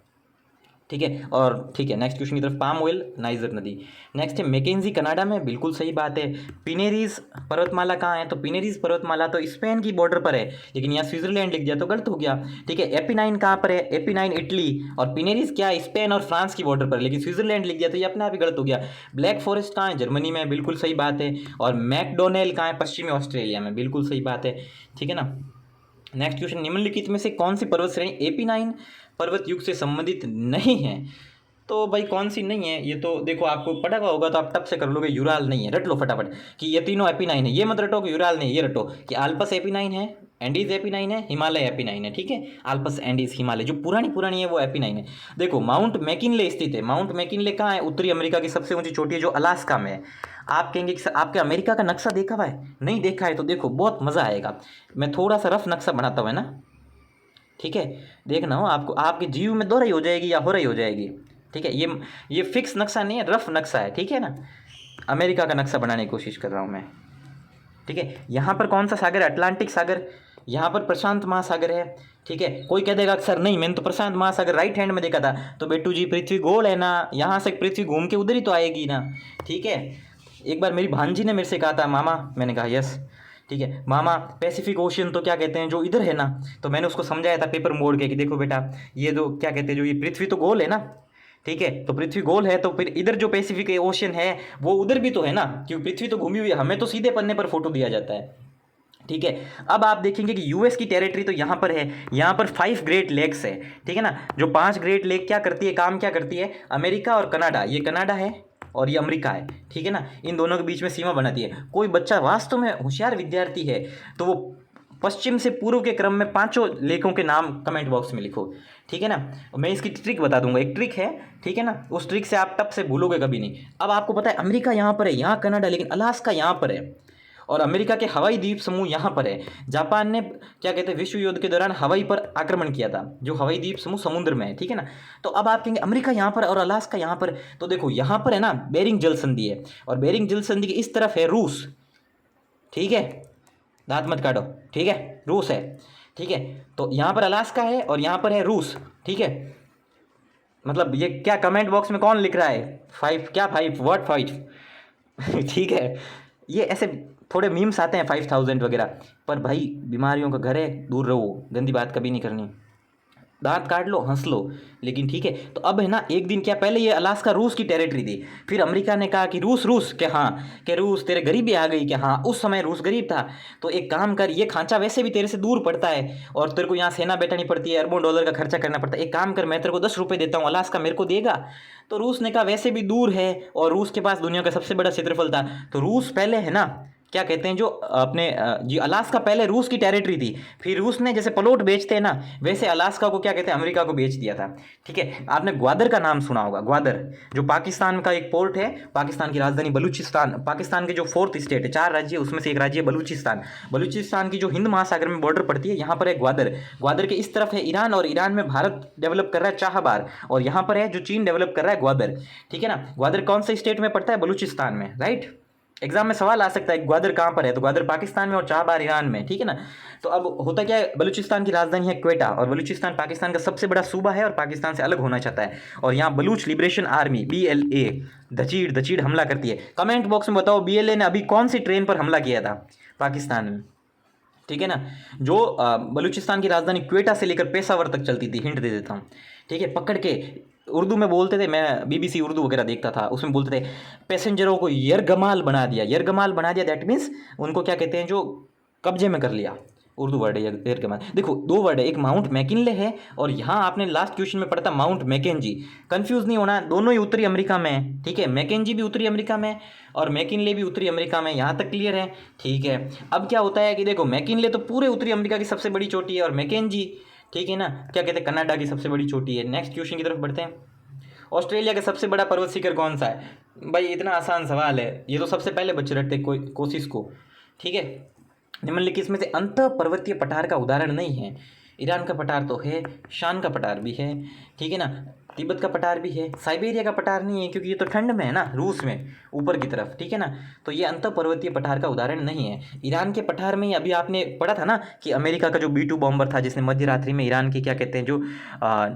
ठीक है। और ठीक है, नेक्स्ट क्वेश्चन की तरफ, पाम ऑयल नाइजर नदी। नेक्स्ट है मैकेंजी कनाडा में, बिल्कुल सही बात है। पिनेरीज पर्वतमाला कहाँ है, तो पिनेरीज पर्वतमाला तो स्पेन की बॉर्डर पर है, लेकिन यहाँ स्विट्जरलैंड लिख दिया तो गलत हो गया। ठीक है, एपिनाइन कहाँ पर है, एपिनाइन इटली, और पिनेरीज क्या है, स्पेन और फ्रांस की बॉर्डर पर, लेकिन स्विट्जरलैंड लिख दिया तो ये अपने आप ही गलत हो गया। ब्लैक फॉरेस्ट कहाँ है, जर्मनी में, बिल्कुल सही बात है। और मैकडोनेल कहाँ है, पश्चिमी ऑस्ट्रेलिया में, बिल्कुल सही बात है। ठीक है ना। नेक्स्ट क्वेश्चन, निम्नलिखित में से कौन सी पर्वत श्रेणी एपीनाइन पर्वत युग से संबंधित नहीं है, तो भाई कौन सी नहीं है, ये तो देखो आपको पता हुआ होगा तो आप टप से कर लोगे, यूराल नहीं है, रट लो फटाफट कि ये तीनों एपीनाइन है, ये मत रटो कि यूराल नहीं, ये रटो कि आल्पस एपीनाइन है, एंडीज एपीनाइन है, हिमालय एपीनाइन है। ठीक है, आल्पस एंडीज हिमालय जो पुरानी है वो एपीनाइन है। देखो माउंट मैकिनले स्थित है, माउंट मैकिनले कहाँ है, उत्तरी अमेरिका की सबसे ऊंची चोटी है जो अलास्का में है। आप कहेंगे कि सर आपके अमेरिका का नक्शा देखा हुआ है, नहीं देखा है तो देखो बहुत मज़ा आएगा, मैं थोड़ा सा रफ नक्शा बनाता हुआ है ना। ठीक है, देखना हो आपको, आपके जीव में दोहराई हो जाएगी या हो रही हो जाएगी। ठीक है, ये फिक्स नक्शा नहीं है, रफ नक्शा है। ठीक है ना, अमेरिका का नक्शा बनाने की कोशिश कर रहा हूँ मैं। ठीक है, यहाँ पर कौन सा सागर है, अटलांटिक सागर, यहाँ पर प्रशांत महासागर है। ठीक है, कोई कह देगा सर नहीं मैंने तो प्रशांत महासागर राइट हैंड में देखा था, तो बेटू जी पृथ्वी गोल है ना, यहाँ से पृथ्वी घूम के उधर ही तो आएगी ना। ठीक है, एक बार मेरी भांजी ने मेरे से कहा था मामा, मैंने कहा यस, ठीक है मामा पैसिफिक ओशियन तो क्या कहते हैं जो इधर है ना, तो मैंने उसको समझाया था पेपर मोड़ के कि देखो बेटा ये जो क्या कहते हैं जो ये पृथ्वी तो गोल है ना। ठीक है, तो पृथ्वी गोल है तो फिर इधर जो पैसिफिक ओशियन है वो उधर भी तो है ना, क्योंकि पृथ्वी तो घूमी हुई है, हमें तो सीधे पन्ने पर फोटो दिया जाता है। ठीक है, अब आप देखेंगे कि यूएस की टेरिटरी तो यहाँ पर है, यहाँ पर 5 ग्रेट लेक्स है। ठीक है ना, जो 5 ग्रेट लेक क्या करती है, काम क्या करती है, अमेरिका और कनाडा, ये कनाडा है और ये अमेरिका है। ठीक है ना, इन दोनों के बीच में सीमा बनाती है। कोई बच्चा वास्तव में होशियार विद्यार्थी है तो वो पश्चिम से पूर्व के क्रम में 5 लेकों के नाम कमेंट बॉक्स में लिखो। ठीक है ना, मैं इसकी ट्रिक बता दूंगा, एक ट्रिक है। ठीक है ना, उस ट्रिक से आप टप से भूलोगे कभी नहीं। अब आपको पता है अमेरिका यहाँ पर है, यहाँ कनाडा, लेकिन अलास्का यहाँ पर है, और अमेरिका के हवाई द्वीप समूह यहाँ पर है। जापान ने क्या कहते हैं विश्व युद्ध के दौरान हवाई पर आक्रमण किया था, जो हवाई द्वीप समूह समुद्र में है। ठीक है ना, तो अब आप कहेंगे अमेरिका यहाँ पर और अलास्का यहाँ पर, तो देखो यहाँ पर है ना बेरिंग जल संधि है, और बेरिंग जल संधि की इस तरफ है रूस। ठीक है, दांत मत काटो, ठीक है, रूस है। ठीक है, तो यहाँ पर अलास्का है और यहाँ पर है रूस। ठीक है, मतलब ये क्या कमेंट बॉक्स में कौन लिख रहा है 5 क्या 5 व्हाट 5 ठीक है, ये ऐसे थोड़े मीम्स आते हैं 5000 वगैरह, पर भाई बीमारियों का घर है, दूर रहो, गंदी बात कभी नहीं करनी, दांत काट लो हंस लो। लेकिन ठीक है, तो अब है ना एक दिन क्या, पहले ये अलास्का रूस की टेरिटरी थी, फिर अमेरिका ने कहा कि रूस क्या, हाँ कि रूस तेरे गरीबी आ गई क्या, हाँ उस समय रूस गरीब था, तो एक काम कर, ये खांचा वैसे भी तेरे से दूर पड़ता है और तेरे को यहाँ सेना बैठानी पड़ती है, अरबों डॉलर का खर्चा करना पड़ता है, एक काम कर मैं तेरे को 10 रुपये देता हूँ, अलास्का मेरे को देगा। तो रूस ने कहा वैसे भी दूर है और रूस के पास दुनिया का सबसे बड़ा क्षेत्रफल था, तो रूस पहले है ना क्या कहते हैं जो अपने जी अलास्का पहले रूस की टेरिटरी थी, फिर रूस ने जैसे प्लॉट बेचते हैं ना वैसे अलास्का को क्या कहते हैं अमेरिका को बेच दिया था। ठीक है, आपने ग्वादर का नाम सुना होगा, ग्वादर जो पाकिस्तान का एक पोर्ट है, पाकिस्तान की राजधानी बलूचिस्तान, पाकिस्तान के जो 4th स्टेट है, 4 राज्य उसमें से एक राज्य है बलूचिस्तान, बलूचिस्तान की जो हिंद महासागर में बॉर्डर पड़ती है, यहाँ पर है ग्वादर, ग्वादर के इस तरफ है ईरान, और ईरान में भारत डेवलप कर रहा है चाहबार, और यहाँ पर है जो चीन डेवलप कर रहा है ग्वादर। ठीक है ना, ग्वादर कौन से स्टेट में पड़ता है, बलूचिस्तान में, राइट। एग्जाम में सवाल आ सकता है ग्वादर कहाँ पर है, तो ग्वादर पाकिस्तान में और चाहबार ईरान में। ठीक है ना, तो अब होता क्या है, बलूचिस्तान की राजधानी है क्वेटा, और बलूचिस्तान पाकिस्तान का सबसे बड़ा सूबा है और पाकिस्तान से अलग होना चाहता है, और यहाँ बलूच लिबरेशन आर्मी BLA धचीड़ हमला करती है। कमेंट बॉक्स में बताओ BLA ने अभी कौन सी ट्रेन पर हमला किया था पाकिस्तान में। ठीक है ना, जो बलूचिस्तान की राजधानी क्वेटा से लेकर पेशावर तक चलती थी, हिंट दे देता हूँ। ठीक है, पकड़ के उर्दू में बोलते थे, मैं BBC उर्दू वगैरह देखता था, उसमें बोलते थे पैसेंजरों को यरगमाल बना दिया, यरगमाल बना दिया, दैट मीन्स उनको क्या कहते हैं जो कब्जे में कर लिया, उर्दू वर्ड है यरगमाल। देखो 2 वर्ड है, एक माउंट मैकिनले है और यहाँ आपने लास्ट क्वेश्चन में पढ़ा था माउंट मैकेंजी। कंफ्यूज नहीं होना, दोनों ही उत्तरी अमेरिका में है। ठीक है, मैकेंजी भी उत्तरी अमेरिका में और मैकिनले भी उत्तरी अमेरिका में, यहाँ तक क्लियर है। ठीक है, अब क्या होता है कि देखो मैकिनले तो पूरे उत्तरी अमेरिका की सबसे बड़ी चोटी है, और मैकेंजी ठीक है ना क्या कहते हैं कनाडा की सबसे बड़ी चोटी है। नेक्स्ट क्वेश्चन की तरफ बढ़ते हैं, ऑस्ट्रेलिया का सबसे बड़ा पर्वत शिखर कौन सा है? भाई इतना आसान सवाल है, ये तो सबसे पहले बच्चे रटते कोशिश को। ठीक है, निम्नलिखित इसमें से अंत पर्वतीय पठार का उदाहरण नहीं है। ईरान का पठार तो है, शान का पठार भी है। ठीक है ना, तिब्बत का पठार भी है, साइबेरिया का पठार नहीं है क्योंकि ये तो ठंड में है ना, रूस में ऊपर की तरफ, ठीक है ना। तो ये अंतर पर्वतीय पठार का उदाहरण नहीं है। ईरान के पठार में ही अभी आपने पढ़ा था ना कि अमेरिका का जो B2 बॉम्बर था जिसने मध्य रात्रि में ईरान के क्या कहते हैं जो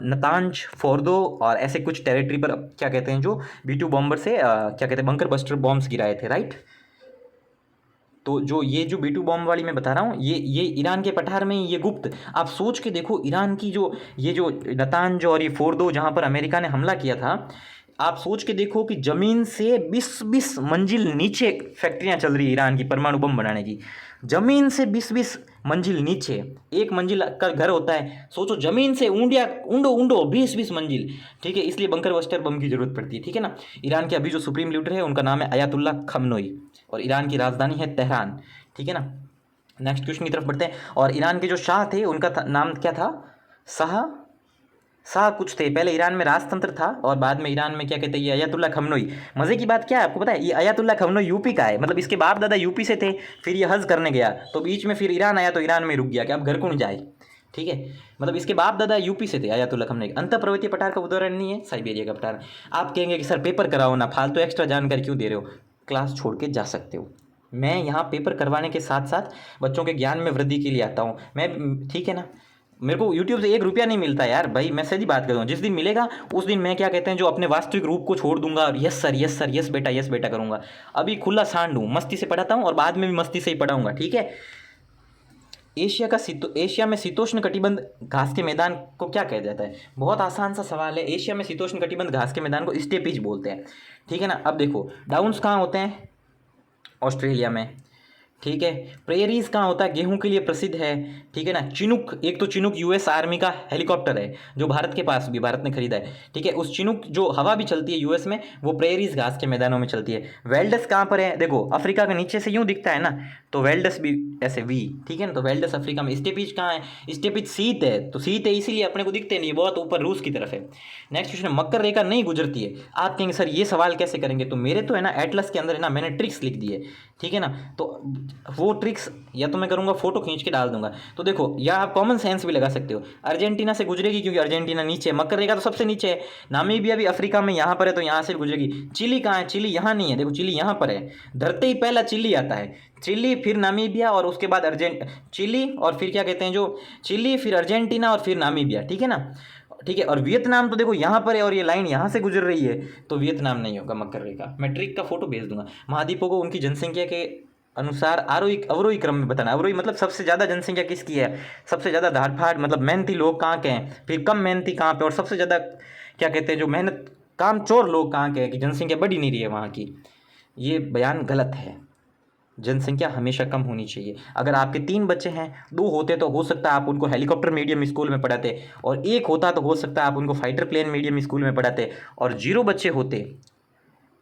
नतांज, फोर्दो और ऐसे कुछ टेरिटरी पर क्या कहते हैं जो B2 बॉम्बर से क्या कहते हैं बंकर बस्टर बॉम्ब्स गिराए थे, राइट। तो जो ये जो B2 बॉम्ब वाली मैं बता रहा हूँ ये ईरान के पठार में ही, ये गुप्त। आप सोच के देखो ईरान की जो ये जो नतांज और ये फोर्दो जहाँ पर अमेरिका ने हमला किया था, आप सोच के देखो कि ज़मीन से 20-20 मंजिल नीचे फैक्ट्रियाँ चल रही है ईरान की परमाणु बम बनाने की। ज़मीन से 20-20 मंजिल नीचे, एक मंजिल का घर होता है, सोचो ज़मीन से ऊंडो 20-20 मंजिल, ठीक है। इसलिए बंकर बस्टर बम की ज़रूरत पड़ती है, ठीक है ना। ईरान के अभी जो सुप्रीम लीडर है उनका नाम है अयातुल्ला खमनोई और ईरान की राजधानी है तेहरान, ठीक है ना। नेक्स्ट क्वेश्चन की तरफ बढ़ते हैं। और ईरान के जो शाह थे उनका नाम क्या था, शाह कुछ थे। पहले ईरान में राजतंत्र था और बाद में ईरान में क्या कहते हैं ये अयातुल्ला खमनोई। मज़े की बात क्या है आपको पता है, ये अयातुल्ला खमनोई यूपी का है, मतलब इसके बाप दादा यूपी से थे, फिर ये हज करने गया तो बीच में फिर ईरान आया तो ईरान में रुक गया कि अब घर को नहीं जाए, ठीक है। मतलब इसके बाप दादा यूपी से थे अयातुल्ला खमनोई। अंतर पर्वतीय पठार का उदाहरण नहीं है साइबेरिया का पठार। आप कहेंगे कि सर पेपर कराओ ना, फालतू एक्स्ट्रा जानकारी क्यों दे रहे हो, क्लास छोड़ के जा सकते हो। मैं यहाँ पेपर करवाने के साथ साथ बच्चों के ज्ञान में वृद्धि के लिए आता हूँ मैं, ठीक है ना। मेरे को यूट्यूब से 1 रुपया नहीं मिलता यार भाई, मैं सही बात कर रहा हूँ। जिस दिन मिलेगा उस दिन मैं क्या कहते हैं जो अपने वास्तविक रूप को छोड़ दूंगा और yes sir yes sir yes बेटा करूंगा। अभी खुला सांड हूँ, मस्ती से पढ़ाता हूँ और बाद में भी मस्ती से ही पढ़ाऊंगा, ठीक है। एशिया में शीतोष्ण कटिबंध घास के मैदान को क्या कहा जाता है, बहुत आसान सा सवाल है। एशिया में शीतोष्ण कटिबंध घास के मैदान को स्टेपीज बोलते हैं, ठीक है ना। अब देखो डाउन्स कहाँ होते हैं, ऑस्ट्रेलिया में, ठीक है। प्रेरीज कहाँ होता है, गेहूं के लिए प्रसिद्ध है, ठीक है ना। चिनूक, एक तो चिनूक यूएस आर्मी का हेलीकॉप्टर है जो भारत के पास भी भारत ने खरीदा है, ठीक है। उस चिनूक जो हवा भी चलती है यूएस में वो प्रेरीज घास के मैदानों में चलती है। वेल्डस कहाँ पर है, देखो अफ्रीका के नीचे से यूं दिखता है ना, तो वेल्डस भी ऐसे वी, ठीक है ना। तो वेल्डस अफ्रीका में। स्टेपीज कहाँ है, स्टेपीज शीत है, तो शीत है इसीलिए अपने को दिखते नहीं, बहुत ऊपर रूस की तरफ है। नेक्स्ट क्वेश्चन, मकर रेखा नहीं गुजरती है। आप कहेंगे सर ये सवाल कैसे करेंगे, तो मेरे तो है ना एटलस के अंदर है ना मैंने ट्रिक्स लिख दी है, ठीक है ना। तो वो ट्रिक्स या तो मैं करूँगा फोटो खींच के डाल दूंगा। तो देखो या आप कॉमन सेंस भी लगा सकते हो, अर्जेंटीना से गुजरेगी क्योंकि अर्जेंटीना नीचे है, मकर रेखा तो सबसे नीचे है। नामीबिया भी अफ्रीका में यहाँ पर है तो यहाँ से गुजरेगी। चिली कहाँ है, चिली यहाँ नहीं है, देखो चिली यहाँ पर है, धरते ही पहला चिली आता है, चिली फिर नामीबिया और उसके बाद चिली और फिर क्या कहते हैं जो चिली फिर अर्जेंटीना और फिर नामीबिया, ठीक है ना, ठीक है। और वियतनाम तो देखो यहाँ पर है और ये लाइन यहाँ से गुजर रही है, तो वियतनाम नहीं होगा मकर रेखा। मैं ट्रिक का फोटो भेज दूंगा। महाद्वीपों को उनकी जनसंख्या के अनुसार आरोही अवरोही क्रम में बताना। अवरोही मतलब सबसे ज़्यादा जनसंख्या किसकी है, सबसे ज़्यादा धारफाड़ मतलब मेहनती लोग कहाँ के हैं, फिर कम मेहनती कहाँ पे, और सबसे ज़्यादा क्या कहते हैं जो मेहनत कामचोर लोग कहाँ के हैं कि जनसंख्या बढ़ी नहीं रही है वहाँ की। ये बयान गलत है, जनसंख्या हमेशा कम होनी चाहिए। अगर आपके 3 बच्चे हैं, 2 होते तो हो सकता है आप उनको हेलीकॉप्टर मीडियम स्कूल में पढ़ाते, और 1 होता तो हो सकता है आप उनको फाइटर प्लेन मीडियम स्कूल में पढ़ाते, और 0 बच्चे होते,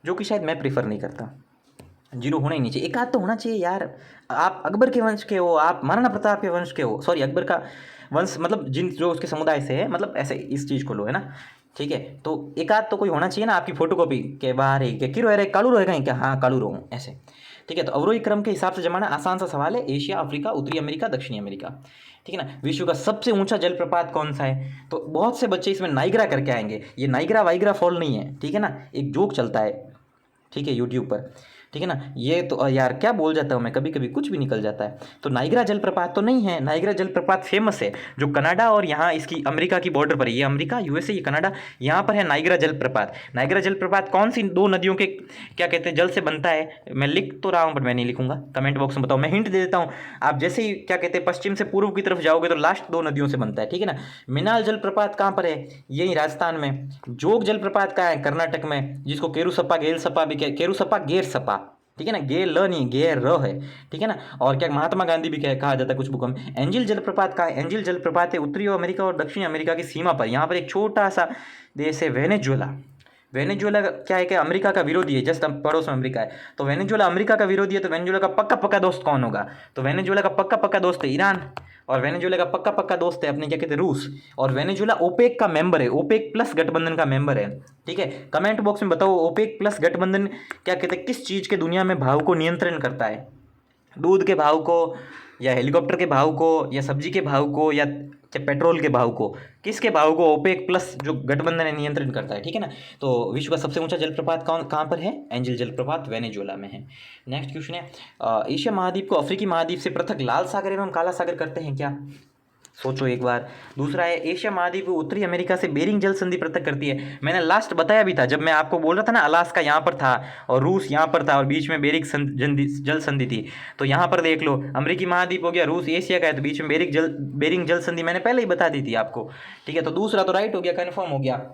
जो कि शायद मैं प्रीफर नहीं करता। 0 होना ही नहीं चाहिए, एक आध तो होना चाहिए यार। आप अकबर के वंश के हो, आप महाराणा प्रताप के वंश के हो, सॉरी अकबर का वंश मतलब जिन जो उसके समुदाय से है, मतलब ऐसे इस चीज़ को लो, है ना, ठीक है। तो एक आध तो कोई होना चाहिए ना आपकी फोटोकॉपी के बाहर ही, कि रहे कालू रहेगा क्या, हाँ कालू रहूँ ऐसे, ठीक है। तो अवरोही क्रम के हिसाब से जमाना आसान सा सवाल है, एशिया, अफ्रीका, उत्तरी अमेरिका, दक्षिणी अमेरिका, ठीक है ना। विश्व का सबसे ऊंचा जलप्रपात कौन सा है, तो बहुत से बच्चे इसमें नाइग्रा करके आएंगे, ये नाइग्रा वाइग्रा फॉल नहीं है, ठीक है ना, एक जोक चलता है, ठीक है, यूट्यूब पर, ठीक है ना। ये तो यार क्या बोल जाता हूँ मैं, कभी कभी कुछ भी निकल जाता है। तो नाइग्रा जलप्रपात तो नहीं है, नाइग्रा जलप्रपात फेमस है जो कनाडा और यहाँ इसकी अमेरिका की बॉर्डर पर है, ये अमेरिका यूएसए ये कनाडा, यहाँ पर है नाइग्रा जलप्रपात। नाइग्रा जलप्रपात कौन सी 2 नदियों के क्या कहते हैं जल से बनता है, मैं लिख तो रहा हूँ बट मैं नहीं लिखूंगा, कमेंट बॉक्स में बताओ, मैं हिंट दे देता हूँ। आप जैसे ही क्या कहते हैं पश्चिम से पूर्व की तरफ जाओगे तो लास्ट 2 नदियों से बनता है, ठीक है ना। मिनाल जलप्रपात कहाँ पर है, यही राजस्थान में। जोग जलप्रपात कहाँ है, कर्नाटक में, जिसको केरुसप्पा गेल सप्पा भी केरुसप्पा गेर सप्पा, ठीक है ना, गे ल नहीं गे र है, ठीक है ना। और क्या महात्मा गांधी भी कहा जाता है कुछ बुकों में। एंजिल जलप्रपात का है, एंजिल जलप्रपात है उत्तरी अमेरिका और दक्षिणी अमेरिका की सीमा पर, यहाँ पर एक छोटा सा देश है वेनेजुएला। वेनेजुएला क्या है कि अमेरिका का विरोधी है, जस्ट पड़ोस में अमेरिका है, तो वेनेजुएला अमेरिका का विरोधी है, तो वेनेजुएला का पक्का पक्का दोस्त कौन होगा, तो वेनेजुएला का पक्का पक्का दोस्त है ईरान, और वेनेजुएला का पक्का पक्का दोस्त है अपने क्या कहते हैं रूस, और वेनेजुएला ओपेक का मेंबर है, ओपेक प्लस गठबंधन का मेंबर है, ठीक है। कमेंट बॉक्स में बताओ ओपेक प्लस गठबंधन क्या कहते हैं, किस चीज़ के दुनिया में भाव को नियंत्रण करता है, दूध के भाव को या हेलीकॉप्टर के भाव को या सब्जी के भाव को या पेट्रोल के भाव को, किसके भाव को? ओपेक प्लस जो गठबंधन है नियंत्रण करता है, ठीक है ना। तो विश्व का सबसे ऊंचा जलप्रपात कहाँ पर है? एंजल जलप्रपात वेनेजुएला में है। नेक्स्ट क्वेश्चन है, एशिया महाद्वीप को अफ्रीकी महाद्वीप से पृथक लाल सागर एवं काला सागर करते हैं क्या? सोचो एक बार। दूसरा है, एशिया महाद्वीप को उत्तरी अमेरिका से बेरिंग जल संधि पृथक करती है। मैंने लास्ट बताया भी था जब मैं आपको बोल रहा था ना, अलास्का यहाँ पर था और रूस यहाँ पर था और बीच में बेरिंग जल संधि थी। तो यहाँ पर देख लो, अमेरिकी महाद्वीप हो गया, रूस एशिया का है, तो बीच में बेरिंग जल संधि मैंने पहले ही बता दी थी आपको, ठीक है। तो दूसरा तो राइट हो गया, कन्फर्म हो गया,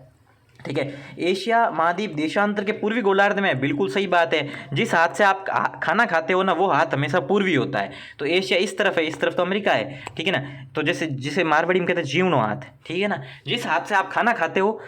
ठीक है। एशिया महाद्वीप देशांतर के पूर्वी गोलार्ध में, बिल्कुल सही बात है। जिस हाथ से आप खाना खाते हो ना, वो हाथ हमेशा पूर्वी होता है। तो एशिया इस तरफ है, इस तरफ तो अमेरिका है, ठीक है ना। तो जैसे जिसे मारवाड़ी में कहते हैं जीवनो हाथ, ठीक है ना। जिस हाथ से आप खाना खाते हो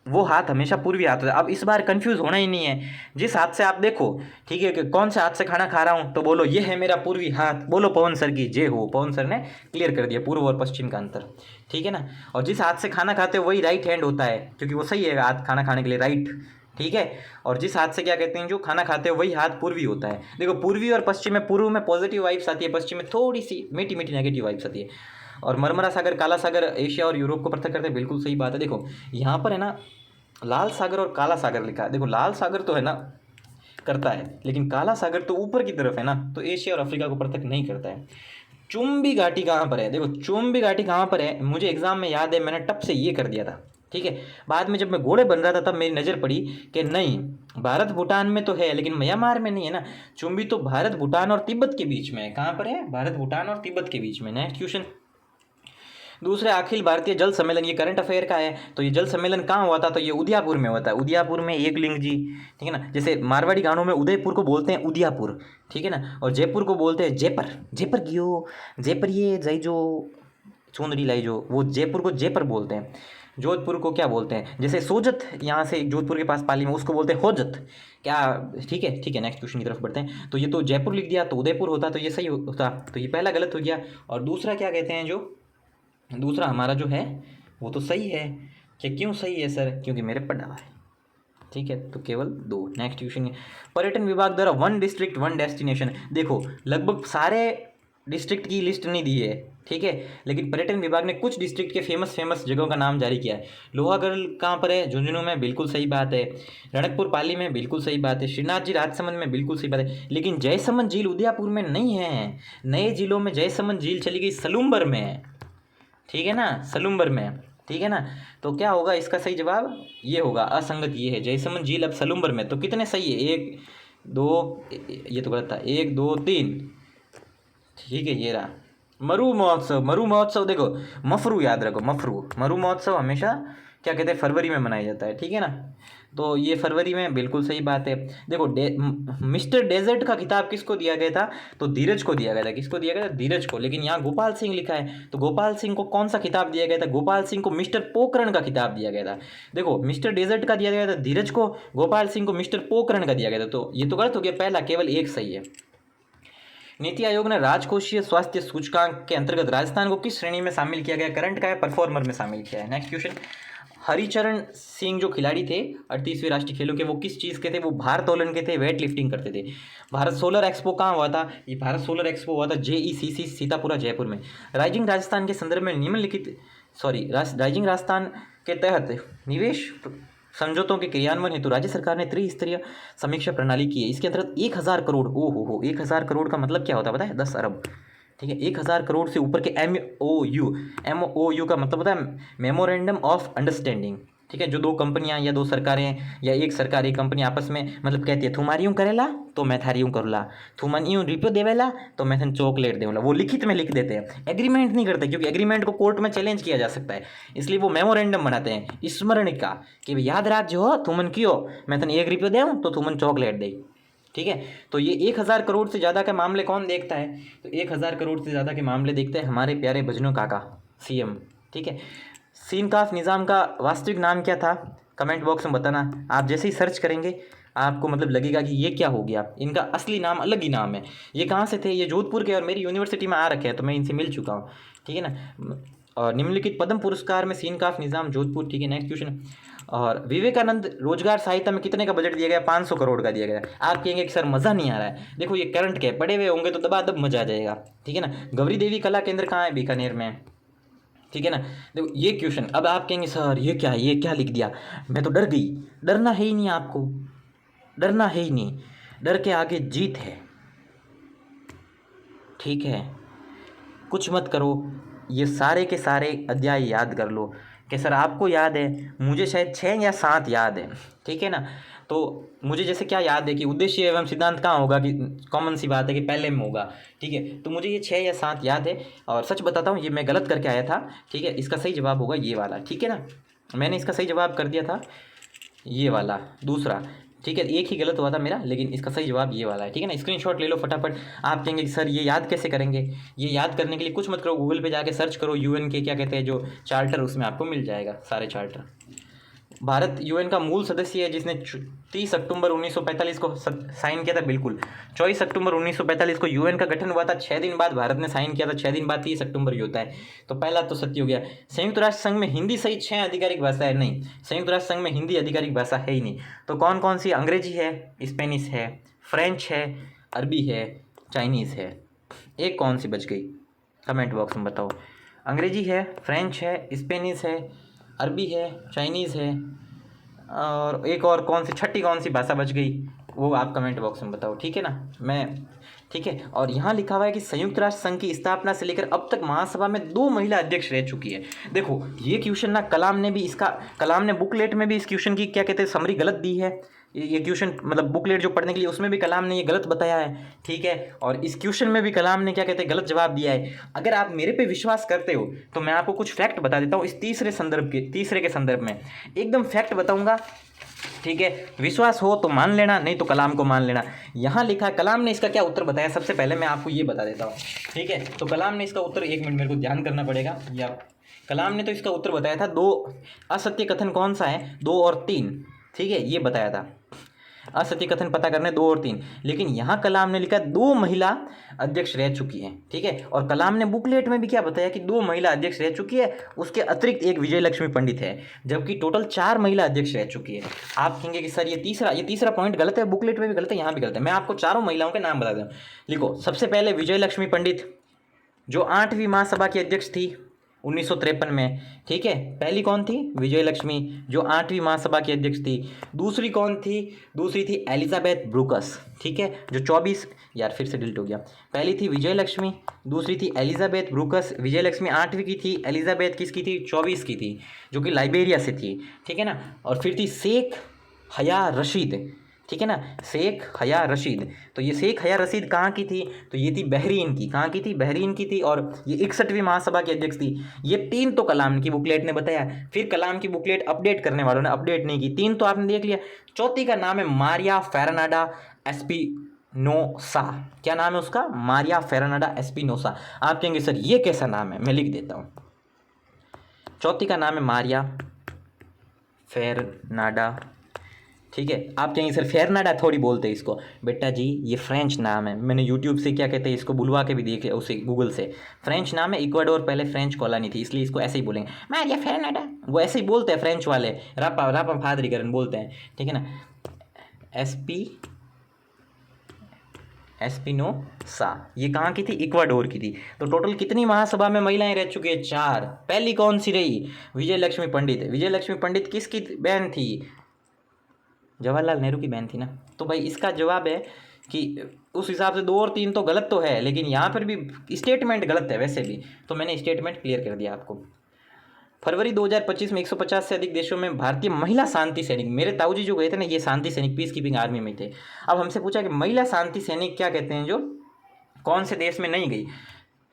वो हाथ हमेशा पूर्वी हाथ होता है। अब इस बार कंफ्यूज होना ही नहीं है, जिस हाथ से आप देखो, ठीक है, कि कौन से हाथ से खाना खा रहा हूँ, तो बोलो ये है मेरा पूर्वी हाथ। बोलो पवन सर की जय हो, पवन सर ने क्लियर कर दिया पूर्व और पश्चिम का अंतर, ठीक है ना। और जिस हाथ से खाना खाते हो वही राइट हैंड होता है, क्योंकि वो सही है हाथ खाना खाने के लिए, राइट, ठीक है। और जिस हाथ से क्या कहते हैं, जो खाना खाते हो वही हाथ पूर्वी होता है। देखो पूर्वी और पश्चिम में, पूर्व में पॉजिटिव वाइब्स आती है, पश्चिम में थोड़ी सी मीठी मीठी नेगेटिव वाइब्स आती है। और मरमरा सागर काला सागर एशिया और यूरोप को पृथक करते हैं, बिल्कुल सही बात है। देखो यहाँ पर है ना, लाल सागर और काला सागर लिखा है। देखो लाल सागर तो है ना करता है, लेकिन काला सागर तो ऊपर की तरफ है ना, तो एशिया और अफ्रीका को पृथक नहीं करता है। चुंबी घाटी कहाँ पर है? देखो चुंबी घाटी कहाँ पर है, मुझे एग्जाम में याद है, मैंने टप से ये कर दिया था, ठीक है। बाद में जब मैं घोड़े बन रहा था तब मेरी नज़र पड़ी कि नहीं, भारत भूटान में तो है लेकिन म्यांमार में नहीं है ना। चुंबी तो भारत भूटान और तिब्बत के बीच में है। कहाँ पर है? भारत भूटान और तिब्बत के बीच में। नेक्स्ट क्वेश्चन, दूसरे अखिल भारतीय जल सम्मेलन, ये करंट अफेयर का है। तो ये जल सम्मेलन कहाँ हुआ था? तो ये उदयपुर में हुआ था। उदयपुर में एक लिंग जी, ठीक है ना। जैसे मारवाड़ी गानों में उदयपुर को बोलते हैं उदयपुर, ठीक है ना। और जयपुर को बोलते हैं जयपर। जयपर क्यों? जयपर ये जय जो चुंदड़ी लाई जो, वो जयपुर को जयपर बोलते हैं। जोधपुर को क्या बोलते हैं? जैसे सोजत यहाँ से जोधपुर के पास पाली में, उसको बोलते हैं होजत क्या, ठीक है, ठीक है। नेक्स्ट क्वेश्चन की तरफ बढ़ते हैं। तो ये तो जयपुर लिख दिया तो उदयपुर होता, तो ये सही होता, तो ये पहला गलत हो गया। और दूसरा क्या कहते हैं, जो दूसरा हमारा जो है वो तो सही है। कि क्यों सही है सर? क्योंकि मेरे पढ़ा हुआ है, ठीक है। तो केवल 2। नेक्स्ट क्वेश्चन, पर्यटन विभाग द्वारा वन डिस्ट्रिक्ट वन डेस्टिनेशन। देखो लगभग सारे डिस्ट्रिक्ट की लिस्ट नहीं दी है, ठीक है, लेकिन पर्यटन विभाग ने कुछ डिस्ट्रिक्ट के फेमस जगहों का नाम जारी किया है। लोहागढ़ कहाँ पर है? झुंझुनू में, बिल्कुल सही बात है। रणकपुर पाली में, बिल्कुल सही बात है। श्रीनाथ जी राजसमंद में, बिल्कुल सही बात है। लेकिन जयसमंद झील उदयपुर में नहीं है। नए जिलों में जयसमंद झील चली गई सलूम्बर में, ठीक है ना, सलूम्बर में, ठीक है ना। तो क्या होगा इसका सही जवाब? ये होगा, असंगत ये है, जयसमंद झील अब सलूम्बर में। तो कितने सही है? 1 2, ये तो गलत था, 1 2 3, ठीक है। ये रहा मरु महोत्सव। मरु महोत्सव देखो, मफरू याद रखो, मफरू। मरु महोत्सव हमेशा क्या कहते हैं, फरवरी में मनाया जाता है, ठीक है ना। तो ये फरवरी में, बिल्कुल सही बात है। देखो मिस्टर डेजर्ट का खिताब किसको दिया गया था? तो धीरज को दिया गया था। किसको दिया गया था? धीरज को। लेकिन यहाँ गोपाल सिंह लिखा है, तो गोपाल सिंह को कौन सा खिताब दिया गया था? गोपाल सिंह को मिस्टर पोखरण का खिताब दिया गया था। देखो मिस्टर डेजर्ट का दिया गया था धीरज को, गोपाल सिंह को मिस्टर पोखरण का दिया गया था। तो ये तो गलत हो गया, पहला केवल एक सही है। नीति आयोग ने राजकोषीय स्वास्थ्य सूचकांक के अंतर्गत राजस्थान को किस श्रेणी में शामिल किया गया? करंट का है, परफॉर्मर में शामिल किया है। नेक्स्ट क्वेश्चन, हरिचरण सिंह जो खिलाड़ी थे 38वें राष्ट्रीय खेलों के, वो किस चीज़ के थे? वो भारोत्तोलन के थे, वेट लिफ्टिंग करते थे। भारत सोलर एक्सपो कहाँ हुआ था? ये भारत सोलर एक्सपो हुआ था JECC सीतापुरा जयपुर में। राइजिंग राजस्थान के संदर्भ में निम्नलिखित राइजिंग राजस्थान के तहत निवेश समझौतों के क्रियान्वयन हेतु राज्य सरकार ने त्रिस्तरीय समीक्षा प्रणाली की है। इसके अंतर्गत 1000 करोड़, ओ हो 1000 करोड़ का मतलब क्या होता है पता है? 10 अरब, ठीक है। 1000 करोड़ से ऊपर के MOU का मतलब होता है मेमोरेंडम ऑफ अंडरस्टैंडिंग, ठीक है। जो दो कंपनियां या दो सरकारें या एक सरकार एक कंपनी आपस में मतलब कहती है, तुम्हारी यूँ करेला तो मैं थारी यूँ करूँला, तुमन यूँ रिपो देवेला तो मैं थन चॉकलेट देवला। वो लिखित में लिख देते हैं, एग्रीमेंट नहीं करते, क्योंकि एग्रीमेंट को कोर्ट में चैलेंज किया जा सकता है, इसलिए वो मेमोरेंडम बनाते हैं स्मरणिका कि याद रख जो तुमन क्यों मैं थन 1 रुपये दूँ तो तुमन चॉकलेट दे, ठीक है। तो ये 1000 करोड़ से ज़्यादा के मामले कौन देखता है? तो 1000 करोड़ से ज़्यादा के मामले देखते हैं हमारे प्यारे भजनों काका CM, ठीक है। सीनकाफ निज़ाम का वास्तविक नाम क्या था? कमेंट बॉक्स में बताना। आप जैसे ही सर्च करेंगे आपको मतलब लगेगा कि ये क्या हो गया, इनका असली नाम अलग ही नाम है। ये कहाँ से थे? ये जोधपुर के, और मेरी यूनिवर्सिटी में आ रखे हैं, तो मैं इनसे मिल चुका हूँ, ठीक है ना। और निम्नलिखित पद्म पुरस्कार में सीनकाफ निज़ाम जोधपुर, ठीक है। नेक्स्ट क्वेश्चन, और विवेकानंद रोजगार सहायता में कितने का बजट दिया गया? 500 करोड़ का दिया गया। आप कहेंगे कि सर मज़ा नहीं आ रहा है। देखो ये करंट के पढ़े हुए होंगे तो दबादब मजा आ जाएगा, ठीक है ना। गौरी देवी कला केंद्र कहाँ है? बीकानेर में, ठीक है ना। देखो ये क्वेश्चन, अब आप कहेंगे सर ये क्या लिख दिया, मैं तो डर गई। डरना है ही नहीं आपको, डरना है ही नहीं, डर के आगे जीत है, ठीक है। कुछ मत करो, ये सारे के सारे अध्याय याद कर लो कि सर आपको याद है, मुझे शायद 6 या 7 याद है, ठीक है ना। तो मुझे जैसे क्या याद है कि उद्देश्य एवं सिद्धांत कहाँ होगा, कि कॉमन सी बात है कि पहले में होगा, ठीक है। तो मुझे ये 6 या 7 याद है, और सच बताता हूँ ये मैं गलत करके आया था, ठीक है। इसका सही जवाब होगा ये वाला, ठीक है ना। मैंने इसका सही जवाब कर दिया था ये वाला दूसरा, ठीक है। एक ही गलत हुआ था मेरा, लेकिन इसका सही जवाब ये वाला है, ठीक है ना। स्क्रीनशॉट ले लो फटाफट। आप कहेंगे कि सर ये याद कैसे करेंगे, ये याद करने के लिए कुछ मत करो, गूगल पे जाके सर्च करो यूएन के क्या कहते हैं जो चार्टर, उसमें आपको मिल जाएगा सारे चार्टर। भारत यूएन का मूल सदस्य है जिसने 30 अक्टूबर 1945 को साइन किया था, बिल्कुल 24 अक्टूबर 1945 को यूएन का गठन हुआ था, 6 दिन बाद भारत ने साइन किया था, 6 दिन बाद 30 अक्टूबर ही होता है। तो पहला तो सत्य हो गया। संयुक्त राष्ट्र संघ में हिंदी सहित 6 आधिकारिक भाषा है, नहीं, संयुक्त राष्ट्र संघ में हिंदी आधिकारिक भाषा है ही नहीं। तो कौन कौन सी, अंग्रेजी है, स्पेनिश है, फ्रेंच है, अरबी है, चाइनीज़ है। एक कौन सी बच गई, कमेंट बॉक्स में बताओ। अंग्रेजी है, फ्रेंच है, स्पेनिश है, अरबी है, चाइनीज़ है, और एक और कौन सी, छठी कौन सी भाषा बच गई, वो आप कमेंट बॉक्स में बताओ, ठीक है ना। मैं, ठीक है। और यहाँ लिखा हुआ है कि संयुक्त राष्ट्र संघ की स्थापना से लेकर अब तक महासभा में 2 महिला अध्यक्ष रह चुकी है। देखो ये क्वेश्चन ना कलाम ने बुकलेट में भी इस क्वेश्चन की क्या कहते हैं समरी गलत दी है। ये क्वेश्चन मतलब बुकलेट जो पढ़ने के लिए, उसमें भी कलाम ने ये गलत बताया है, ठीक है। और इस क्वेश्चन में भी कलाम ने क्या कहते हैं गलत जवाब दिया है। अगर आप मेरे पे विश्वास करते हो तो मैं आपको कुछ फैक्ट बता देता हूँ इस तीसरे के संदर्भ में, एकदम फैक्ट बताऊंगा, ठीक है। विश्वास हो तो मान लेना, नहीं तो कलाम को मान लेना। यहाँ लिखा है कलाम ने इसका क्या उत्तर बताया, सबसे पहले मैं आपको ये बता देता हूँ, ठीक है। तो कलाम ने इसका उत्तर, एक मिनट मेरे को ध्यान करना पड़ेगा, या कलाम ने तो इसका उत्तर बताया था 2 असत्य कथन कौन सा है, 2 और 3, ठीक है, ये बताया था। असत्य कथन पता करने 2 और 3, लेकिन यहाँ कलाम ने लिखा 2 महिला अध्यक्ष रह चुकी हैं, ठीक है। और कलाम ने बुकलेट में भी क्या बताया कि 2 महिला अध्यक्ष रह चुकी है, उसके अतिरिक्त एक विजय लक्ष्मी पंडित है, जबकि टोटल 4 महिला अध्यक्ष रह चुकी है। आप कहेंगे कि सर ये तीसरा पॉइंट गलत है, बुकलेट में भी गलत है, यहाँ भी गलत है। मैं आपको चारों महिलाओं के नाम बता दूँ, लिखो। सबसे पहले विजय लक्ष्मी पंडित, जो 8वीं महासभा की अध्यक्ष थी 1953 में, ठीक है। पहली कौन थी, विजय लक्ष्मी, जो 8वीं महासभा की अध्यक्ष थी। दूसरी कौन थी, दूसरी थी एलिजाबेथ ब्रूकस, ठीक है, जो 24, यार फिर से डिलीट हो गया। पहली थी विजय लक्ष्मी, दूसरी थी एलिजाबेथ ब्रूकस। विजय लक्ष्मी 8वीं की थी, एलिजाबेथ किसकी थी, 24 की थी, जो कि लाइबेरिया से थी, ठीक है ना। और फिर थी शेख हया रशीद, ठीक है ना, शेख हया रशीद। तो ये शेख हया रशीद कहाँ की थी, तो ये थी बहरीन की, कहाँ की थी, बहरीन की थी, और ये 61वीं महासभा की अध्यक्ष थी। ये 3 तो कलाम की बुकलेट ने बताया, फिर कलाम की बुकलेट अपडेट करने वालों ने अपडेट नहीं की। 3 तो आपने देख लिया। चौथी का नाम है मारिया फेरानाडा एस्पिनोसा। क्या नाम है उसका, मारिया फेरानाडा एस्पिनोसा। आप कहेंगे सर ये कैसा नाम है, मैं लिख देता हूँ। चौथी का नाम है मारिया फेरानाडा, ठीक है। आप कहेंगे सर फेरनाडा थोड़ी बोलते हैं इसको, बेटा जी ये फ्रेंच नाम है, मैंने यूट्यूब से क्या कहते हैं इसको बुलवा के भी देख लिया, उसे गूगल से। फ्रेंच नाम है, इक्वाडोर पहले फ्रेंच कॉलोनी थी, इसलिए इसको ऐसे ही बोलेंगे मारिया फेरनाडा, वो ऐसे ही बोलते हैं फ्रेंच वाले, रापा रापा फादरीकरण बोलते हैं, ठीक है ना। एस्पिनोसा, ये कहाँ की थी, इक्वाडोर की थी। तो टोटल कितनी महासभा में महिलाएं रह चुकी है, 4। पहली कौन सी रही, विजय लक्ष्मी पंडित। विजय लक्ष्मी पंडित किसकी बहन थी, जवाहरलाल नेहरू की बहन थी ना। तो भाई इसका जवाब है कि उस हिसाब से 2 और 3 तो गलत तो है, लेकिन यहाँ पर भी स्टेटमेंट गलत है वैसे भी, तो मैंने स्टेटमेंट क्लियर कर दिया आपको। फरवरी 2025 में 150 से अधिक देशों में भारतीय महिला शांति सैनिक, मेरे ताऊजी जो गए थे ना, ये शांति सैनिक पीस कीपिंग आर्मी में थे। अब हमसे पूछा कि महिला शांति सैनिक क्या कहते हैं, जो कौन से देश में नहीं गई,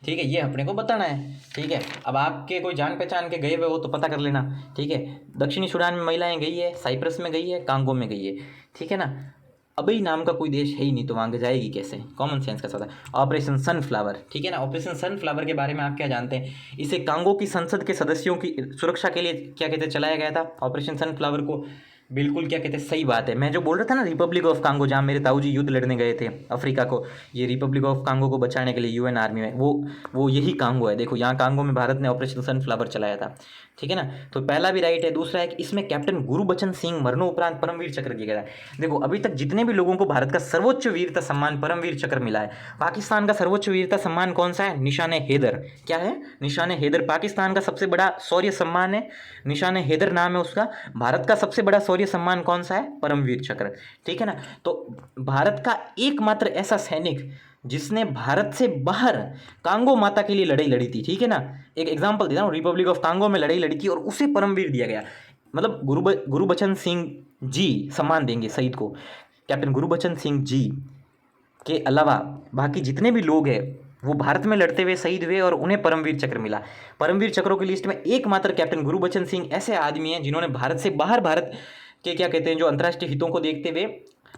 ठीक है, ये अपने को बताना है, ठीक है। अब आपके कोई जान पहचान के गए हुए हो तो पता कर लेना, ठीक है। दक्षिणी सूडान में महिलाएं गई है, साइप्रस में गई है, कांगो में गई है, ठीक है ना। अबई नाम का कोई देश है ही नहीं, तो वहाँ जाएगी कैसे, कॉमन सेंस का सवाल है। ऑपरेशन सनफ्लावर, ठीक है ना। ऑपरेशन सनफ्लावर के बारे में आप क्या जानते हैं, इसे कांगो की संसद के सदस्यों की सुरक्षा के लिए क्या कहते हैं चलाया गया था ऑपरेशन सनफ्लावर को, बिल्कुल, क्या कहते हैं, सही बात है। मैं जो बोल रहा था ना रिपब्लिक ऑफ कांगो, जहाँ मेरे ताऊजी युद्ध लड़ने गए थे अफ्रीका को, ये रिपब्लिक ऑफ कांगो को बचाने के लिए यूएन आर्मी में, वो यही कांगो है। देखो यहाँ कांगो में भारत ने ऑपरेशन सनफ्लावर चलाया था, ठीक है ना। तो पहला भी राइट है। दूसरा है कि इसमें कैप्टन गुरबचन सिंह मरणोपरांत परमवीर चक्र दिया गया है। देखो अभी तक जितने भी लोगों को भारत का सर्वोच्च वीरता सम्मान परमवीर चक्र मिला है, पाकिस्तान का सर्वोच्च वीरता सम्मान कौन सा है? निशान हैदर। क्या है? निशान हैदर पाकिस्तान का सबसे बड़ा शौर्य सम्मान है, निशान हैदर नाम है उसका। भारत का सबसे बड़ा शौर्य सम्मान कौन सा है? परमवीर चक्र, ठीक है ना। तो भारत का एकमात्र ऐसा सैनिक जिसने भारत से बाहर कांगो माता के लिए लड़ाई लड़ी थी, ठीक है ना। एक एग्जांपल देता हूँ, रिपब्लिक ऑफ कांगो में लड़ाई लड़ी थी और उसे परमवीर दिया गया। मतलब गुरबचन सिंह जी सम्मान देंगे शहीद को। कैप्टन गुरबचन सिंह जी के अलावा बाकी जितने भी लोग हैं वो भारत में लड़ते हुए शहीद हुए और उन्हें परमवीर चक्र मिला। परमवीर चक्रों की लिस्ट में एकमात्र कैप्टन गुरबचन सिंह ऐसे आदमी हैं जिन्होंने भारत से बाहर, भारत के क्या कहते हैं, जो अंतर्राष्ट्रीय हितों को देखते हुए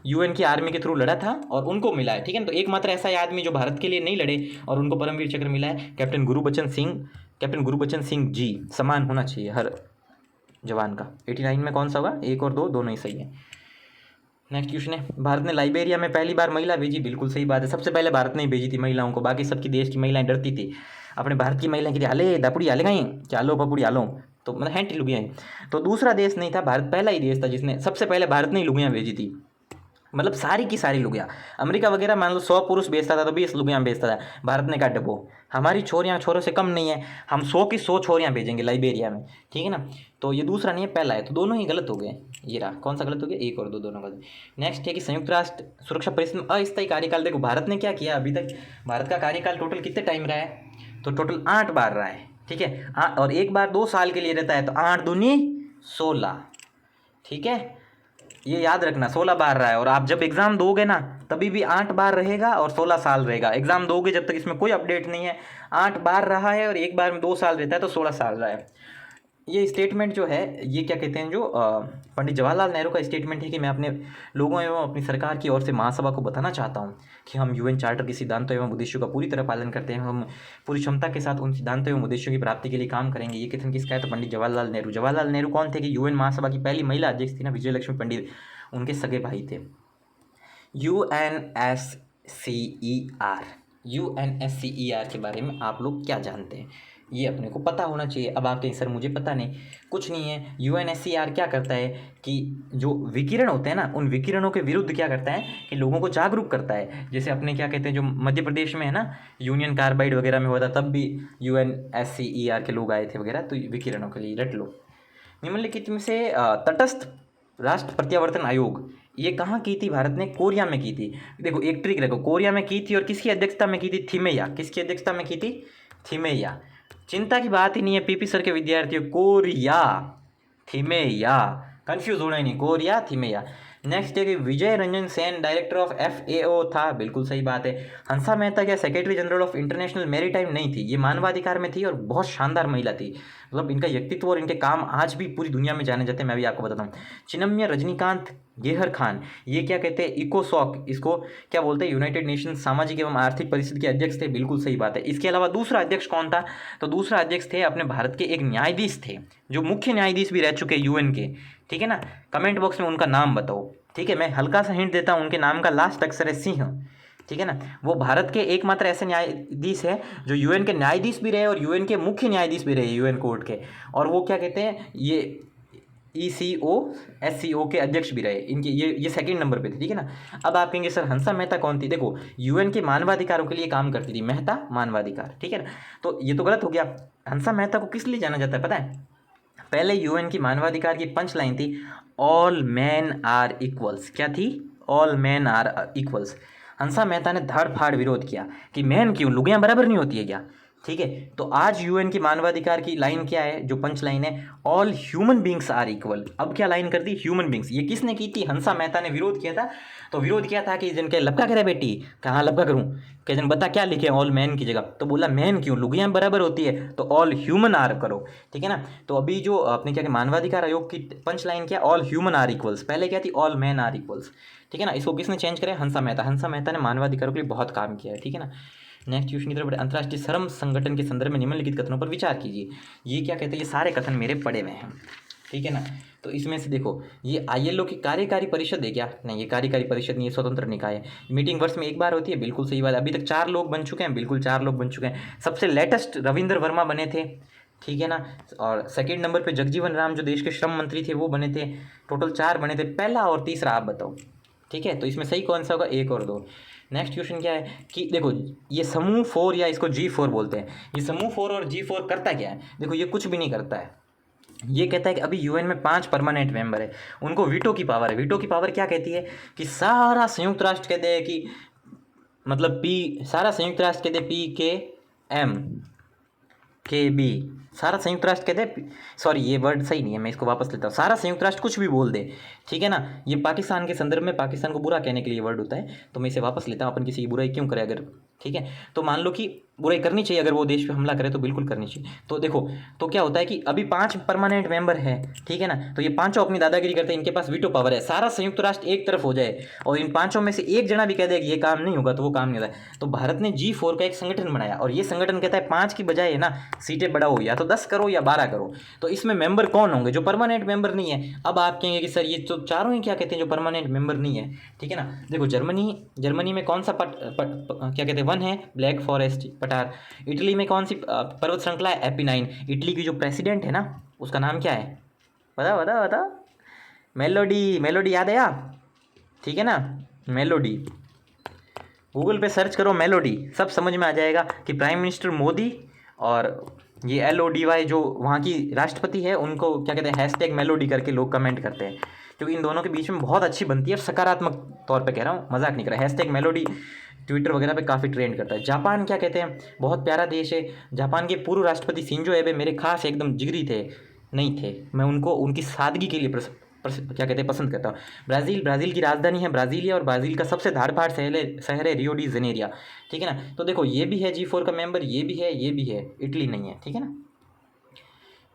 यूएन की आर्मी के थ्रू लड़ा था और उनको मिला है, ठीक है ना। तो एकमात्र ऐसा आदमी जो भारत के लिए नहीं लड़े और उनको परमवीर चक्र मिला है, कैप्टन गुरबचन सिंह। कैप्टन गुरबचन सिंह जी सम्मान होना चाहिए हर जवान का। 89 में कौन सा होगा? 1 और 2 दोनों ही सही है। नेक्स्ट क्वेश्चन है, भारत ने लाइबेरिया में पहली बार महिला भेजी। बिल्कुल सही बात है, सबसे पहले भारत ने ही भेजी थी महिलाओं को, बाकी सबकी देश की महिलाएं डरती थी। अपने भारत की महिलाएं की हाले दापुड़ी हाले गई चालो पपुड़ी हालो, तो मतलब हैंटी लुगियाँ। तो दूसरा देश नहीं था, भारत पहला ही देश था जिसने सबसे पहले भारत ने ही लुगियाँ भेजी थी। मतलब सारी की सारी लुगियाँ। अमेरिका वगैरह मान लो 100 पुरुष बेचता था तो 20 लुगियाँ बेचता था, भारत ने कहा डबो, हमारी छोरियाँ छोरों से कम नहीं है, हम 100 की 100 छोरियाँ भेजेंगे लाइबेरिया में, ठीक है ना। तो ये दूसरा नहीं है, पहला है, तो दोनों ही गलत हो गए। ये रहा, कौन सा गलत हो गया? 1 और 2 दोनों गलत। नेक्स्ट है कि संयुक्त राष्ट्र सुरक्षा परिषद में अस्थायी कार्यकाल। देखो भारत ने क्या किया अभी तक, भारत का कार्यकाल टोटल कितने टाइम रहा है? तो टोटल 8 बार रहा है, ठीक है। और एक बार 2 साल के लिए रहता है, तो 8 दूनी 16, ठीक है। ये याद रखना, 16 बार रहा है। और आप जब एग्ज़ाम दोगे ना तभी भी 8 बार रहेगा और 16 साल रहेगा। एग्ज़ाम दोगे जब तक इसमें कोई अपडेट नहीं है, 8 बार रहा है और एक बार में 2 साल रहता है, तो 16 साल रहा है। ये स्टेटमेंट जो है, ये क्या कहते हैं, जो पंडित जवाहरलाल नेहरू का स्टेटमेंट है कि मैं अपने लोगों एवं अपनी सरकार की ओर से महासभा को बताना चाहता हूँ कि हम यूएन चार्टर के सिद्धांतों एवं उद्देश्यों का पूरी तरह पालन करते हैं, हम पूरी क्षमता के साथ उन सिद्धांतों एवं उद्देश्यों की प्राप्ति के लिए काम करेंगे। ये कथन किसका है? तो पंडित जवाहरलाल नेहरू। जवाहरलाल नेहरू कौन थे? कि यूएन महासभा की पहली महिला अध्यक्ष थी ना, विजय लक्ष्मी पंडित, उनके सगे भाई थे। UNSCER, UNSCER के बारे में आप लोग क्या जानते हैं? ये अपने को पता होना चाहिए। अब आप कहें सर मुझे पता नहीं, कुछ नहीं है। UNSCER क्या करता है कि जो विकिरण होते हैं ना, उन विकिरणों के विरुद्ध क्या करता है कि लोगों को जागरूक करता है। जैसे अपने क्या कहते हैं, जो मध्य प्रदेश में है ना, यूनियन कार्बाइड वगैरह में हुआ था, तब भी UNSCER के लोग आए थे वगैरह, तो विकिरणों के लिए रट लो। निम्नलिखित में से तटस्थ राष्ट्र प्रत्यावर्तन आयोग ये कहाँ की थी? भारत ने कोरिया में की थी। देखो एक ट्रिक रखो, कोरिया में की थी और किसकी अध्यक्षता में की थी? थिमैया। किसकी अध्यक्षता में की थी? थिमैया। चिंता की बात ही नहीं है पीपी सर के विद्यार्थियों, कोरिया थिमैया, कंफ्यूज होना ही नहीं, कोरिया थिमैया। नेक्स्ट है कि Vijay Ranjan Sen director of FAO था। बिल्कुल सही बात है। हंसा मेहता क्या secretary general of international maritime नहीं थी, ये मानवाधिकार में थी और बहुत शानदार महिला थी। मतलब इनका व्यक्तित्व और इनके काम आज भी पूरी दुनिया में जाने जाते हैं। मैं भी आपको बताता हूँ, चिन्मय रजनीकांत गेहर खान, ये क्या कहते हैं, इकोसॉक, इसको क्या बोलते हैं, यूनाइटेड नेशन सामाजिक एवं आर्थिक परिषद के अध्यक्ष थे। बिल्कुल सही बात है। इसके अलावा दूसरा अध्यक्ष कौन था? तो दूसरा अध्यक्ष थे अपने भारत के एक न्यायाधीश थे, जो मुख्य न्यायाधीश भी रह चुके यूएन के, ठीक है ना। कमेंट बॉक्स में उनका नाम बताओ, ठीक है। मैं हल्का सा हिंट देता हूँ, उनके नाम का लास्ट अक्षर है सिंह, ठीक है ना। वो भारत के एकमात्र ऐसे न्यायाधीश है जो यूएन के न्यायाधीश भी रहे और यूएन के मुख्य न्यायाधीश भी रहे यूएन कोर्ट के। और वो क्या कहते हैं, ये ECO SCO के अध्यक्ष भी रहे। इनके ये सेकंड नंबर पे थे, ठीक है ना। अब आप कहेंगे सर हंसा मेहता कौन थी? देखो यूएन के मानवाधिकारों के लिए काम करती थी, मेहता मानवाधिकार, ठीक है ना। तो ये तो गलत हो गया। हंसा मेहता को किस लिए जाना जाता है पता है? पहले यूएन की मानवाधिकार की पंच लाइन थी, ऑल मैन आर इक्वल्स। क्या थी? All man are equals. Hansa Mehta ने धाड़ फाड़ विरोध किया कि मैन क्यों, लुगाइयाँ बराबर नहीं होती है क्या, ठीक है। तो आज यूएन की मानवाधिकार की लाइन क्या है, जो पंच लाइन है, all human beings are equal. अब क्या लाइन कर दी? Human beings. ये किसने की थी? हंसा मेहता ने विरोध किया था। तो विरोध किया था कि जन के लपका करे बेटी, कहाँ लपका करूँ, क्या जन बता क्या लिखे ऑल मैन की जगह, तो बोला मैन क्यों, लुगाइयाँ बराबर होती है, तो ऑल ह्यूमन आर करो, ठीक है ना। तो अभी जो आपने क्या मानवाधिकार आयोग की पंच लाइन क्या, ऑल ह्यूमन आर इक्वल्स, पहले क्या थी, ऑल मैन आर इक्वल्स, ठीक है ना। इसको किसने चेंज करा? हंसा मेहता। हंसा मेहता ने मानवाधिकारों के लिए बहुत काम किया है, ठीक है ना। नेक्स्ट क्वेश्चन की तरफ बढ़े, अंतर्राष्ट्रीय श्रम संगठन के संदर्भ में निम्नलिखित कथनों पर विचार कीजिए। ये क्या कहते हैं? ये सारे कथन मेरे पढ़े हुए हैं, ठीक है ना। तो इसमें से देखो ये ILO की कार्यकारी परिषद है क्या? नहीं, ये कार्यकारी परिषद नहीं, ये स्वतंत्र निकाय है। मीटिंग वर्ष में एक बार होती है, बिल्कुल सही बात है। अभी तक 4 लोग बन चुके हैं, बिल्कुल 4 लोग बन चुके हैं। सबसे लेटेस्ट रविंद्र वर्मा बने थे, ठीक है ना। और सेकंड नंबर पे जगजीवन राम जो देश के श्रम मंत्री थे वो बने थे। टोटल 4 बने थे, पहला और तीसरा आप बताओ, ठीक है। तो इसमें सही कौन सा होगा? 1 और 2। नेक्स्ट क्वेश्चन क्या है कि देखो ये समूह 4 या इसको G4 बोलते हैं, ये समूह 4 और G4 करता क्या है? देखो ये कुछ भी नहीं करता है। ये कहता है कि अभी UN में 5 परमानेंट मेंबर है, उनको वीटो की पावर है। वीटो की पावर क्या कहती है कि सारा संयुक्त राष्ट्र कहते हैं कि मतलब सारा संयुक्त राष्ट्र कहते हैं PKMKB, सारा संयुक्त राष्ट्र कहते हैं, सॉरी ये वर्ड सही नहीं है, मैं इसको वापस लेता हूँ। सारा संयुक्त राष्ट्र कुछ भी बोल दे, ठीक है ना। ये पाकिस्तान के संदर्भ में पाकिस्तान को बुरा कहने के लिए वर्ड होता है, तो मैं इसे वापस लेता हूँ। अपन किसी की बुराई क्यों करें अगर, ठीक है। तो मान लो कि बुराई करनी चाहिए, अगर वो देश पे हमला करे तो बिल्कुल करनी चाहिए। तो देखो तो क्या होता है कि अभी 5 परमानेंट मेंबर है, ठीक है ना। तो ये पांचों अपनी दादागिरी करते हैं, इनके पास वीटो पावर है। सारा संयुक्त राष्ट्र एक तरफ हो जाए और इन पांचों में से एक जना भी कह दे कि ये काम नहीं होगा, तो वो काम नहीं होता है। तो भारत ने G4 का एक संगठन बनाया और ये संगठन कहता है 5 की बजाय है ना सीटें बढ़ाओ, या तो 10 करो या 12 करो। तो इसमें मेंबर कौन होंगे? जो परमानेंट मेंबर नहीं है। अब आप कहेंगे कि सर ये तो चारों ही क्या कहते हैं जो परमानेंट मेंबर नहीं है, ठीक है ना। देखो जर्मनी में कौन सा क्या कहते हैं 1 है ब्लैक फॉरेस्ट पठार। इटली में कौन सी पर्वत श्रृंखला है? एपिनाइन। इटली की जो प्रेसिडेंट है ना उसका नाम क्या है? बता बता बता। मेलोडी याद है आप, ठीक है ना। मेलोडी, गूगल पे सर्च करो मेलोडी, सब समझ में आ जाएगा कि प्राइम मिनिस्टर मोदी और ये LODY जो वहाँ की राष्ट्रपति है उनको क्या कहते हैं हैशटैग मेलोडी करके लोग कमेंट करते हैं, क्योंकि इन दोनों के बीच में बहुत अच्छी बनती है। और सकारात्मक तौर पे कह रहा हूँ, मजाक नहीं कर रहा। हैशटैग मेलोडी ट्विटर वगैरह पे काफ़ी ट्रेंड करता है। जापान क्या कहते हैं, बहुत प्यारा देश है। जापान के पूर्व राष्ट्रपति शिंजो एबे मेरे खास एकदम जिगरी थे, नहीं थे, मैं उनको उनकी सादगी के लिए क्या कहते हैं पसंद करता हूँ। ब्राज़ील की राजधानी है ब्राज़ीलिया और ब्राज़ील का सबसे धारपाड़ शहर है रियो डी जनेरिया, ठीक है ना। तो देखो ये भी है G4 का मेंबर, ये भी है, ये भी है, इटली नहीं है, ठीक है ना।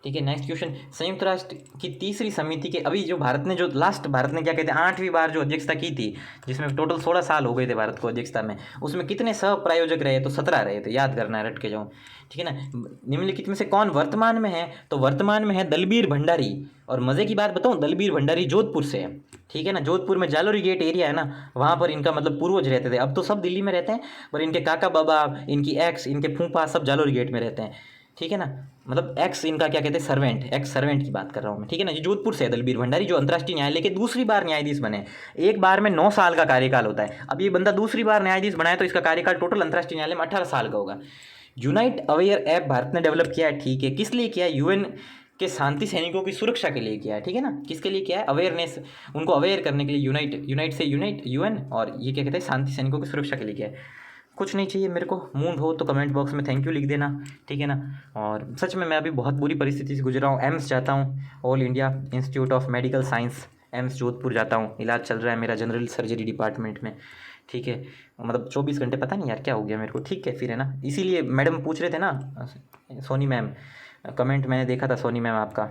ठीक है, नेक्स्ट क्वेश्चन। संयुक्त राष्ट्र की तीसरी समिति के अभी जो भारत ने क्या कहते हैं 8वीं बार जो अध्यक्षता की थी, जिसमें टोटल 16 साल हो गए थे भारत को अध्यक्षता में, उसमें कितने सह प्रायोजक रहे? तो 17 रहे थे, याद करना है, रट के जाऊँ, ठीक है ना। निम्नलिखित में से कौन वर्तमान में है? तो वर्तमान में है दलबीर भंडारी। और मज़े की बात बताऊँ, दलबीर भंडारी जोधपुर से है, ठीक है ना। जोधपुर में जालोरी गेट एरिया है ना, वहाँ पर इनका मतलब पूर्वज रहते थे। अब तो सब दिल्ली में रहते हैं, पर इनके काका बाबा, इनकी एक्स, इनके फूफा सब जालोरी गेट में रहते हैं, ठीक है ना। मतलब एक्स इनका क्या कहते हैं एक्स सर्वेंट की बात कर रहा हूँ मैं, ठीक है ना। ये जोधपुर से है दलबीर भंडारी, जो अंतर्राष्ट्रीय न्यायालय के दूसरी बार न्यायाधीश बने। एक बार में 9 साल का कार्यकाल होता है। अब ये बंदा दूसरी बार न्यायाधीश बनाया तो इसका कार्यकाल टोटल अंतर्राष्ट्रीय न्यायालय में 18 साल का होगा। यूनाइट अवेयर ऐप भारत ने डेवलप किया है, ठीक है। किस लिए किया है? UN के शांति सैनिकों की सुरक्षा के लिए किया है, ठीक है ना। किसके लिए किया है? अवेयरनेस, उनको अवेयर करने के लिए। यूनाइट UN, और ये क्या कहते हैं शांति सैनिकों की सुरक्षा के लिए किया है। कुछ नहीं चाहिए मेरे को, मूड हो तो कमेंट बॉक्स में थैंक यू लिख देना, ठीक है ना। और सच में मैं अभी बहुत बुरी परिस्थिति से गुजरा हूँ। एम्स जाता हूँ, all India institute of medical science, AIIMS Jodhpur जाता हूँ, इलाज चल रहा है मेरा जनरल सर्जरी डिपार्टमेंट में, ठीक है। मतलब 24 घंटे, पता नहीं यार क्या हो गया मेरे को, ठीक है फिर, है ना। इसीलिए मैडम पूछ रहे थे ना, सोनी मैम, कमेंट मैंने देखा था सोनी मैम आपका,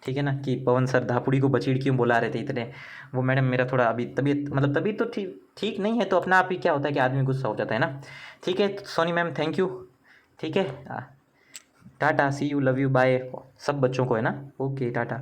ठीक है ना, कि पवन सर धापुड़ी को बचीड़ क्यों बुला रहे थे इतने। वो मैडम मेरा थोड़ा अभी तबीयत तो ठीक नहीं है, तो अपना आप ही क्या होता है कि आदमी गुस्सा हो जाता है ना। ठीक है सोनी मैम, थैंक यू, ठीक है। टाटा, सी यू, लव यू, बाय सब बच्चों को, है ना। ओके, टाटा।